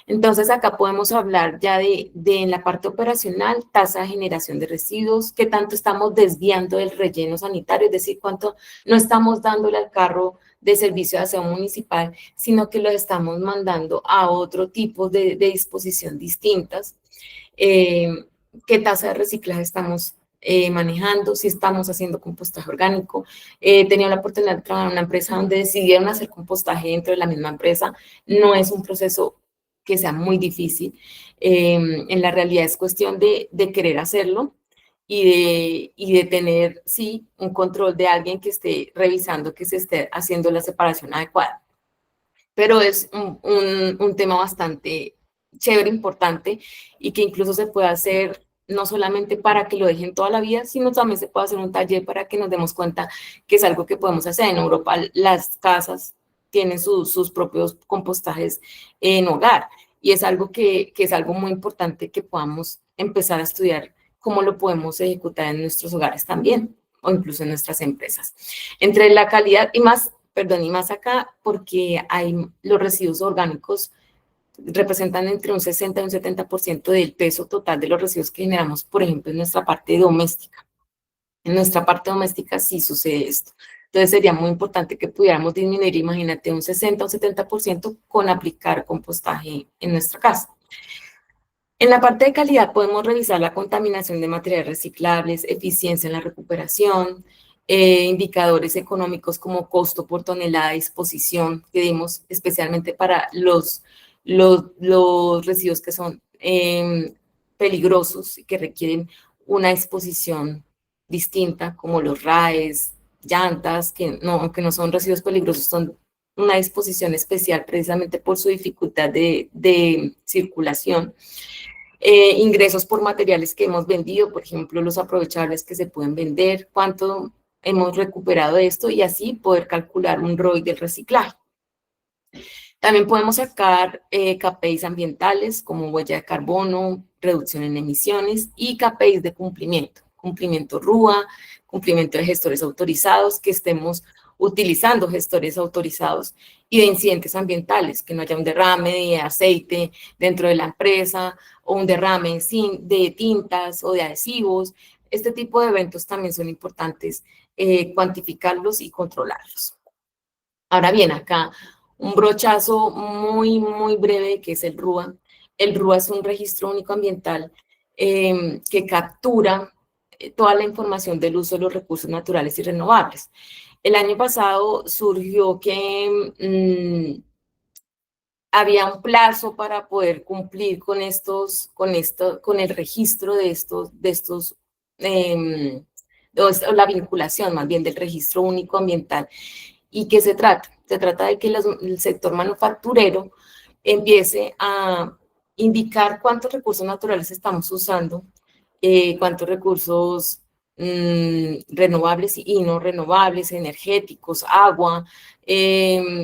Entonces, acá podemos hablar ya de en la parte operacional, tasa de generación de residuos, qué tanto estamos desviando del relleno sanitario, es decir, cuánto no estamos dándole al carro de servicio de aseo municipal, sino que lo estamos mandando a otro tipo de disposición distintas. ¿Qué tasa de reciclaje estamos manejando? Si estamos haciendo compostaje orgánico. He tenido la oportunidad de trabajar en una empresa donde decidieron hacer compostaje dentro de la misma empresa. No es un proceso que sea muy difícil. En la realidad es cuestión de querer hacerlo y de tener, sí, un control de alguien que esté revisando que se esté haciendo la separación adecuada. Pero es un tema bastante chévere, importante, y que incluso se puede hacer no solamente para que lo dejen toda la vida, sino también se puede hacer un taller para que nos demos cuenta que es algo que podemos hacer. En Europa las casas tienen sus propios compostajes en hogar, y es algo que es algo muy importante que podamos empezar a estudiar cómo lo podemos ejecutar en nuestros hogares también, o incluso en nuestras empresas. Entre la calidad y más, perdón, y más acá, porque los residuos orgánicos representan entre un 60 y un 70% del peso total de los residuos que generamos, por ejemplo, en nuestra parte doméstica. En nuestra parte doméstica sí sucede esto. Entonces sería muy importante que pudiéramos disminuir, imagínate, un 60 o 70% con aplicar compostaje en nuestra casa. En la parte de calidad podemos revisar la contaminación de materiales reciclables, eficiencia en la recuperación, indicadores económicos como costo por tonelada de disposición que dimos especialmente para los residuos que son peligrosos y que requieren una exposición distinta, como los RAEs, llantas, que no, aunque no son residuos peligrosos, son una disposición especial precisamente por su dificultad de circulación. Ingresos por materiales que hemos vendido, por ejemplo, los aprovechables que se pueden vender, cuánto hemos recuperado de esto y así poder calcular un ROI del reciclaje. También podemos sacar KPIs ambientales como huella de carbono, reducción en emisiones y KPIs de cumplimiento RUA, cumplimiento de gestores autorizados, que estemos utilizando gestores autorizados y de incidentes ambientales, que no haya un derrame de aceite dentro de la empresa o un derrame de tintas o de adhesivos. Este tipo de eventos también son importantes cuantificarlos y controlarlos. Ahora bien, acá un brochazo muy, muy breve que es el RUA. El RUA es un registro único ambiental que captura toda la información del uso de los recursos naturales y renovables. El año pasado surgió que había un plazo para poder cumplir con con el registro de o la vinculación más bien del registro único ambiental. ¿Y qué se trata? Se trata de que el sector manufacturero empiece a indicar cuántos recursos naturales estamos usando, cuántos recursos renovables y no renovables, energéticos, agua,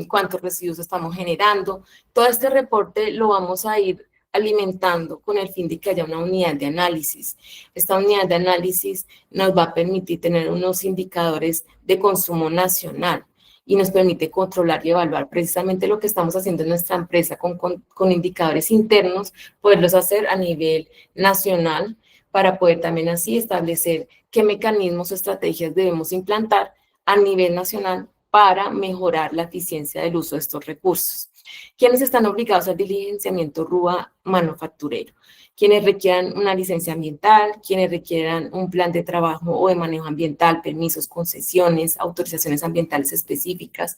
cuántos residuos estamos generando. Todo este reporte lo vamos a ir alimentando con el fin de que haya una unidad de análisis. Esta unidad de análisis nos va a permitir tener unos indicadores de consumo nacional y nos permite controlar y evaluar precisamente lo que estamos haciendo en nuestra empresa con indicadores internos, poderlos hacer a nivel nacional para poder también así establecer qué mecanismos o estrategias debemos implantar a nivel nacional para mejorar la eficiencia del uso de estos recursos. ¿Quiénes están obligados al diligenciamiento RUA manufacturero? Quienes requieran una licencia ambiental, quienes requieran un plan de trabajo o de manejo ambiental, permisos, concesiones, autorizaciones ambientales específicas.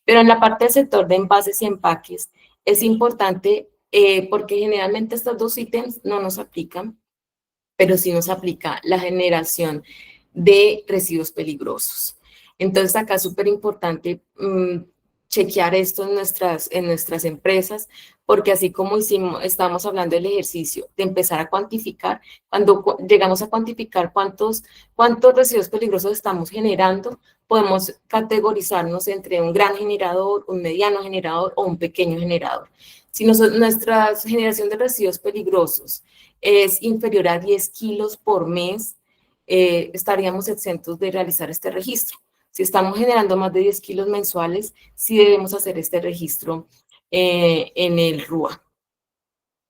Pero en la parte del sector de envases y empaques es importante porque generalmente estos dos ítems no nos aplican, pero sí nos aplica la generación de residuos peligrosos. Entonces acá es súper importante chequear esto en nuestras empresas, porque así como estábamos hablando del ejercicio, de empezar a cuantificar, cuando llegamos a cuantificar cuántos residuos peligrosos estamos generando, podemos categorizarnos entre un gran generador, un mediano generador o un pequeño generador. Si nuestra generación de residuos peligrosos es inferior a 10 kilos por mes, estaríamos exentos de realizar este registro. Si estamos generando más de 10 kilos mensuales, sí debemos hacer este registro en el RUA.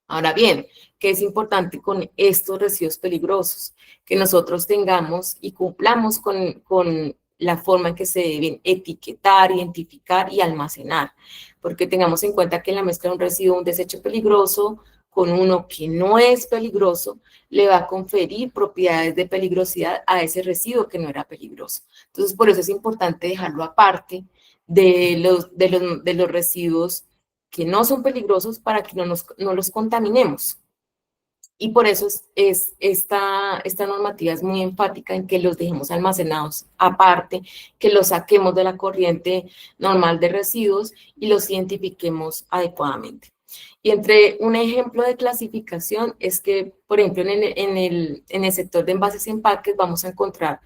Ahora bien, ¿qué es importante con estos residuos peligrosos? Que nosotros tengamos y cumplamos con la forma en que se deben etiquetar, identificar y almacenar, porque tengamos en cuenta que en la mezcla de un residuo, un desecho peligroso, con uno que no es peligroso, le va a conferir propiedades de peligrosidad a ese residuo que no era peligroso. Entonces, por eso es importante dejarlo aparte de los residuos que no son peligrosos para que no los contaminemos. Y por eso esta normativa es muy enfática en que los dejemos almacenados aparte, que los saquemos de la corriente normal de residuos y los identifiquemos adecuadamente. Y entre un ejemplo de clasificación es que, por ejemplo, en el sector de envases y empaques vamos a encontrar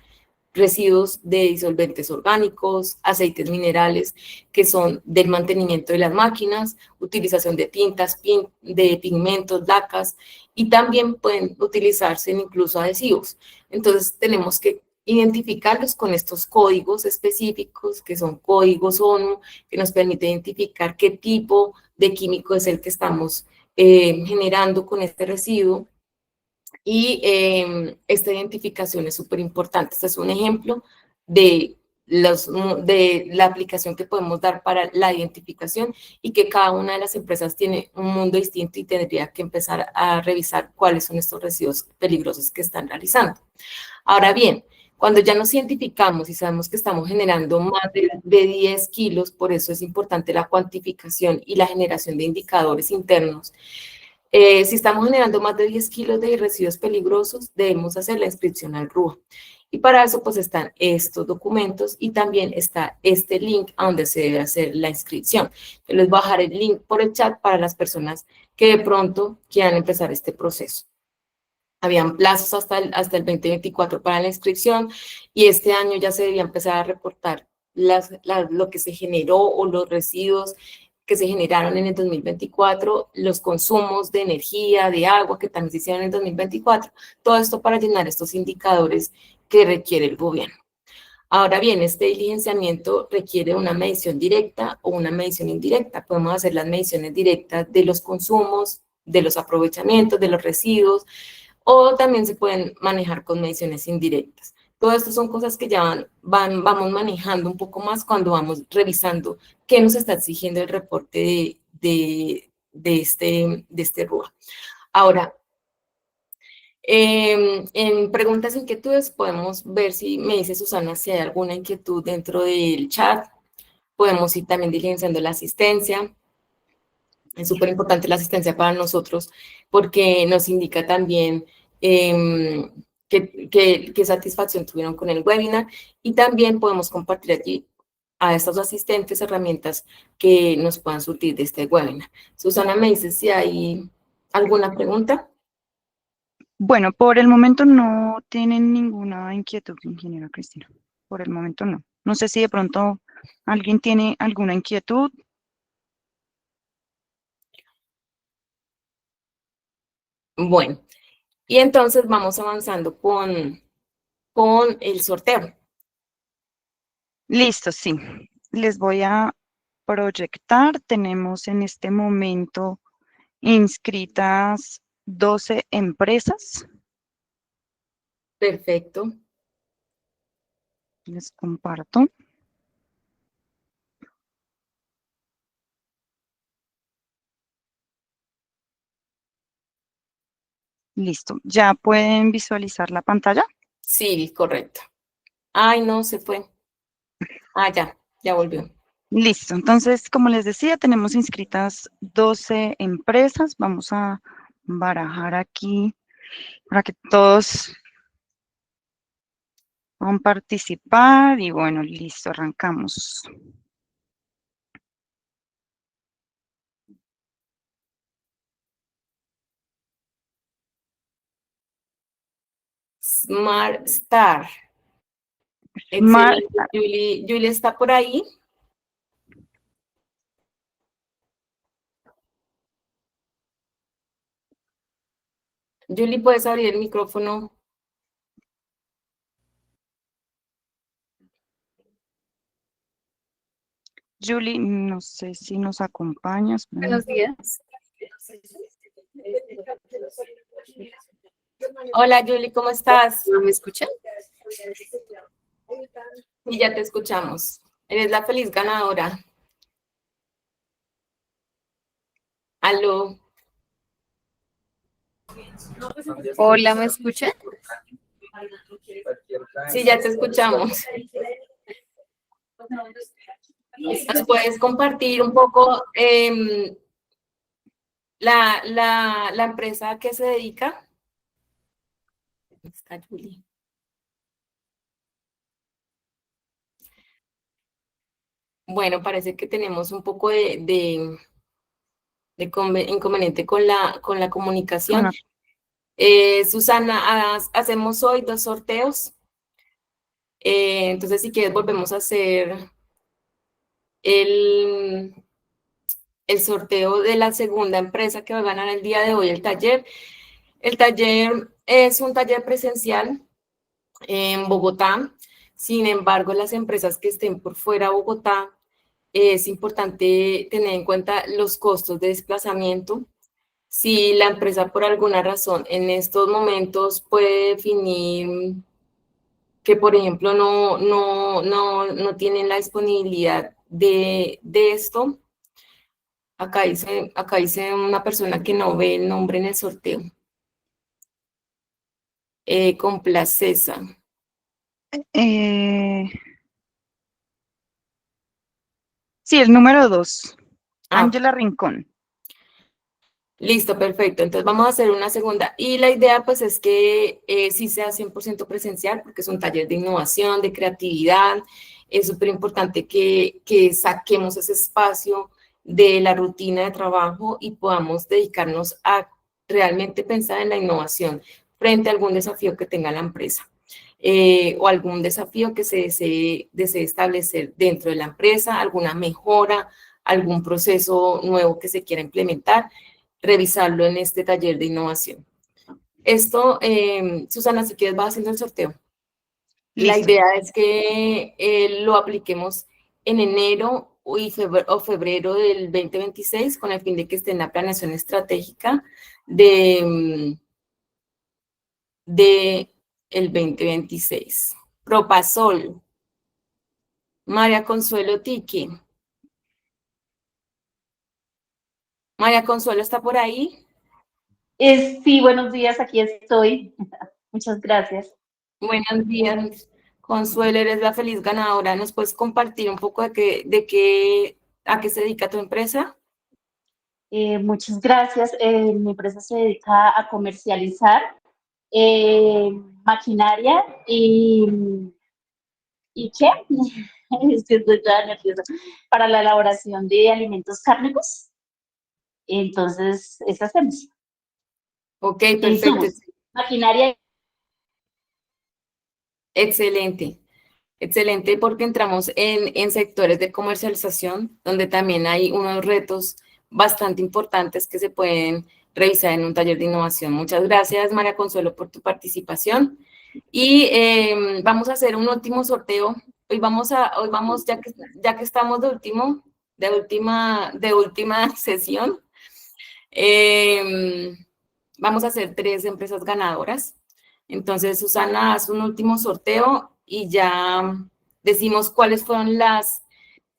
residuos de disolventes orgánicos, aceites minerales, que son del mantenimiento de las máquinas, utilización de tintas, de pigmentos, lacas, y también pueden utilizarse en incluso adhesivos. Entonces tenemos que identificarlos con estos códigos específicos, que son códigos ONU, que nos permite identificar qué tipo de químico es el que estamos generando con este residuo. Y esta identificación es súper importante. Este es un ejemplo de, de la aplicación que podemos dar para la identificación y que cada una de las empresas tiene un mundo distinto y tendría que empezar a revisar cuáles son estos residuos peligrosos que están realizando. Ahora bien, cuando ya nos identificamos y sabemos que estamos generando más de 10 kilos, por eso es importante la cuantificación y la generación de indicadores internos. Si estamos generando más de 10 kilos de residuos peligrosos, debemos hacer la inscripción al RUA. Y para eso, pues, están estos documentos y también está este link a donde se debe hacer la inscripción. Yo les voy a dejar el link por el chat para las personas que de pronto quieran empezar este proceso. Habían plazos hasta el 2024 para la inscripción y este año ya se debía empezar a reportar lo que se generó o los residuos que se generaron en el 2024, los consumos de energía, de agua que también se hicieron en el 2024, todo esto para llenar estos indicadores que requiere el gobierno. Ahora bien, este diligenciamiento requiere una medición directa o una medición indirecta. Podemos hacer las mediciones directas de los consumos, de los aprovechamientos, de los residuos, o también se pueden manejar con mediciones indirectas. Todo esto son cosas que ya vamos manejando un poco más cuando vamos revisando qué nos está exigiendo el reporte de este RUA. Ahora, en preguntas e inquietudes podemos ver si me dice Susana si hay alguna inquietud dentro del chat. Podemos ir también diligenciando la asistencia. Es súper importante la asistencia para nosotros porque nos indica también qué satisfacción tuvieron con el webinar y también podemos compartir allí a estos asistentes herramientas que nos puedan surtir de este webinar. Susana, ¿me dice si hay alguna pregunta? Bueno, por el momento no tienen ninguna inquietud, ingeniera Cristina. Por el momento no. No sé si de pronto alguien tiene alguna inquietud. Bueno, y entonces vamos avanzando con el sorteo. Listo, sí. Les voy a proyectar. Tenemos en este momento inscritas 12 empresas. Perfecto. Les comparto. Listo. ¿Ya pueden visualizar la pantalla? Sí, correcto. Ay, no, se fue. Ah, ya volvió. Listo. Entonces, como les decía, tenemos inscritas 12 empresas. Vamos a barajar aquí para que todos puedan participar. Y bueno, listo, arrancamos. Smart Star. Smart Excelente, Julie está por ahí. Julie, ¿puedes abrir el micrófono? Julie, no sé si nos acompañas. Buenos días. Hola, Julie, ¿cómo estás? ¿No me escuchan? Sí, ya te escuchamos. Eres la feliz ganadora. Aló. Hola, ¿me escuchan? Sí, ya te escuchamos. ¿Nos puedes compartir un poco la empresa a qué se dedica? Está Julie. Bueno, parece que tenemos un poco de inconveniente con la comunicación. Susana, hacemos hoy 2 sorteos. Entonces, si quieres, volvemos a hacer el sorteo de la segunda empresa que va a ganar el día de hoy el taller. El taller es un taller presencial en Bogotá. Sin embargo, las empresas que estén por fuera de Bogotá, es importante tener en cuenta los costos de desplazamiento. Si la empresa por alguna razón en estos momentos puede definir que, por ejemplo, no tienen la disponibilidad de esto, acá dice una persona que no ve el nombre en el sorteo. Con Placesa. Sí, el número 2, Ah, Ángela Rincón. listo, perfecto. Entonces vamos a hacer una segunda. Y la idea pues es que sí sea 100% presencial porque es un taller de innovación, de creatividad. Es súper importante que saquemos ese espacio de la rutina de trabajo y podamos dedicarnos a realmente pensar en la innovación frente a algún desafío que tenga la empresa. O algún desafío que se desee establecer dentro de la empresa, alguna mejora, algún proceso nuevo que se quiera implementar, revisarlo en este taller de innovación. Esto, Susana, si quieres, va haciendo el sorteo. La Listo. idea es que lo apliquemos en enero o febrero del 2026 con el fin de que esté en la planeación estratégica de el 2026. Propasol. María Consuelo Tiki. María Consuelo, ¿está por ahí? Sí, buenos días, aquí estoy. Muchas gracias. Buenos días, Consuelo, eres la feliz ganadora. ¿Nos puedes compartir un poco a qué se dedica tu empresa? Muchas gracias. Mi empresa se dedica a comercializar maquinaria ¿y qué? Es que estoy toda nerviosa. Para la elaboración de alimentos cárnicos. Entonces, eso hacemos. Ok, perfecto. Maquinaria. Excelente. Excelente, porque entramos en sectores de comercialización, donde también hay unos retos bastante importantes que se pueden revisar en un taller de innovación. Muchas gracias, María Consuelo, por tu participación. Y vamos a hacer un último sorteo. Hoy vamos, ya que estamos de última sesión, vamos a hacer 3 empresas ganadoras. Entonces, Susana, haz un último sorteo y ya decimos cuáles fueron las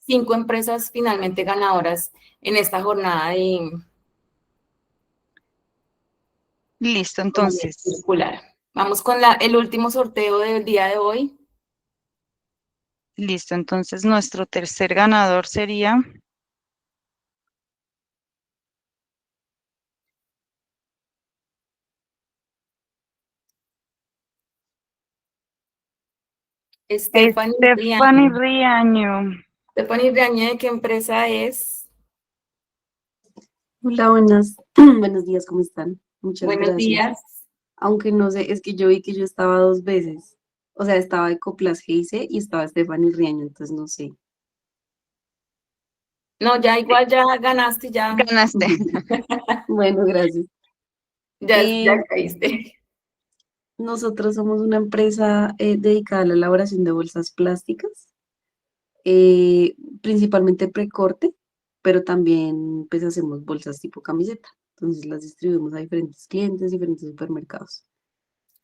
5 empresas finalmente ganadoras en esta jornada de Listo, entonces. circular. Vamos con el último sorteo del día de hoy. Listo, entonces nuestro tercer ganador sería Stephanie Riaño. Stephanie Riaño, ¿de qué empresa es? Hola, buenos días, ¿cómo están? Muchas Buenos gracias. días. Aunque no sé, es que yo vi que yo estaba 2 veces. O sea, estaba Ecoplas Geise y estaba Stephanie Riaño, entonces no sé. No, ya igual ya ganaste, ya, Ganaste. Bueno, gracias. ya Eh, caíste. Nosotros somos una empresa dedicada a la elaboración de bolsas plásticas, principalmente precorte, pero también pues hacemos bolsas tipo camiseta. Entonces las distribuimos a diferentes clientes, diferentes supermercados.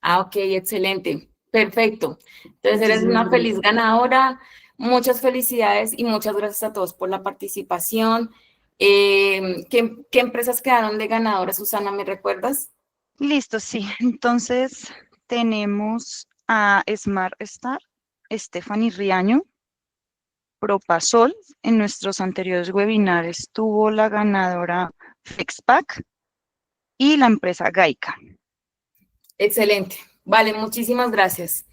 Ah, ok, excelente. Perfecto. Entonces eres Muchísimas una feliz gracias. ganadora. Muchas felicidades y muchas gracias a todos por la participación. ¿Qué empresas quedaron de ganadoras, Susana? ¿Me recuerdas? Listo, sí. Entonces tenemos a Smart Star, Stephanie Riaño, Propasol. En nuestros anteriores webinars tuvo la ganadora FlexPack y la empresa Gaica. Excelente. Vale, muchísimas gracias.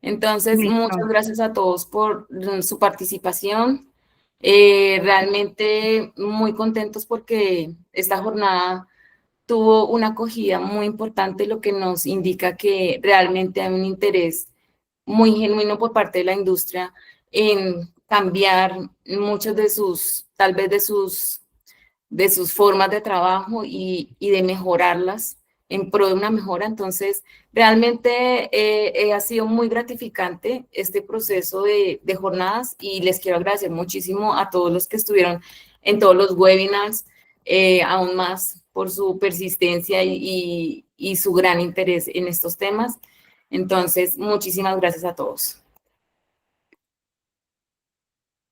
Entonces, Listo. muchas gracias a todos por su participación. Realmente muy contentos porque esta jornada tuvo una acogida muy importante, lo que nos indica que realmente hay un interés muy genuino por parte de la industria en cambiar muchos de sus, tal vez de sus formas de trabajo y de mejorarlas en pro de una mejora. Entonces, realmente ha sido muy gratificante este proceso de jornadas y les quiero agradecer muchísimo a todos los que estuvieron en todos los webinars, aún más por su persistencia y su gran interés en estos temas. Entonces, muchísimas gracias a todos.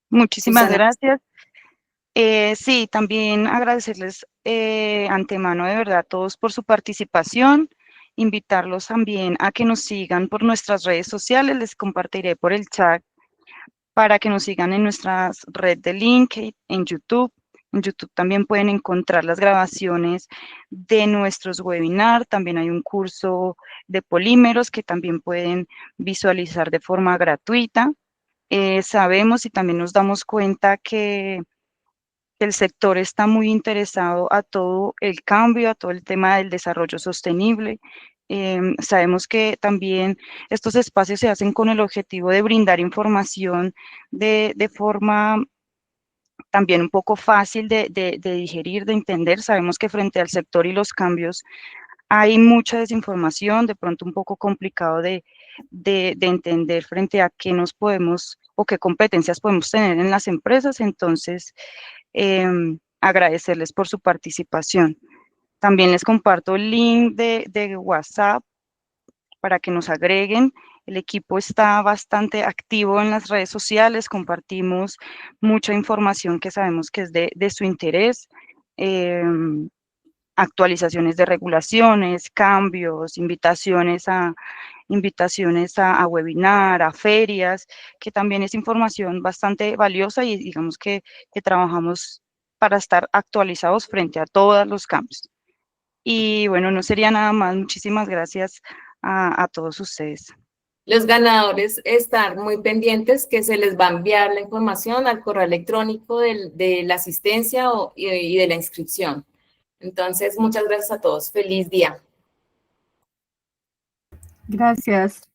Muchísimas Susana. gracias. Sí, también agradecerles antemano de verdad a todos por su participación, invitarlos también a que nos sigan por nuestras redes sociales, les compartiré por el chat para que nos sigan en nuestra red de LinkedIn, en YouTube. En YouTube también pueden encontrar las grabaciones de nuestros webinars, también hay un curso de polímeros que también pueden visualizar de forma gratuita. Sabemos y también nos damos cuenta que el sector está muy interesado a todo el cambio, a todo el tema del desarrollo sostenible. Sabemos que también estos espacios se hacen con el objetivo de brindar información de forma también un poco fácil de digerir, de entender. Sabemos que frente al sector y los cambios hay mucha desinformación, de pronto un poco complicado de entender frente a qué nos podemos o qué competencias podemos tener en las empresas. Entonces, agradecerles por su participación. También les comparto el link de WhatsApp para que nos agreguen. El equipo está bastante activo en las redes sociales, compartimos mucha información que sabemos que es de su interés, actualizaciones de regulaciones, cambios, invitaciones a webinar, a ferias, que también es información bastante valiosa y digamos que trabajamos para estar actualizados frente a todos los cambios. Y bueno, no sería nada más. Muchísimas gracias a todos ustedes. Los ganadores están muy pendientes que se les va a enviar la información al correo electrónico de la asistencia y de la inscripción. Entonces, muchas gracias a todos. Feliz día. Gracias.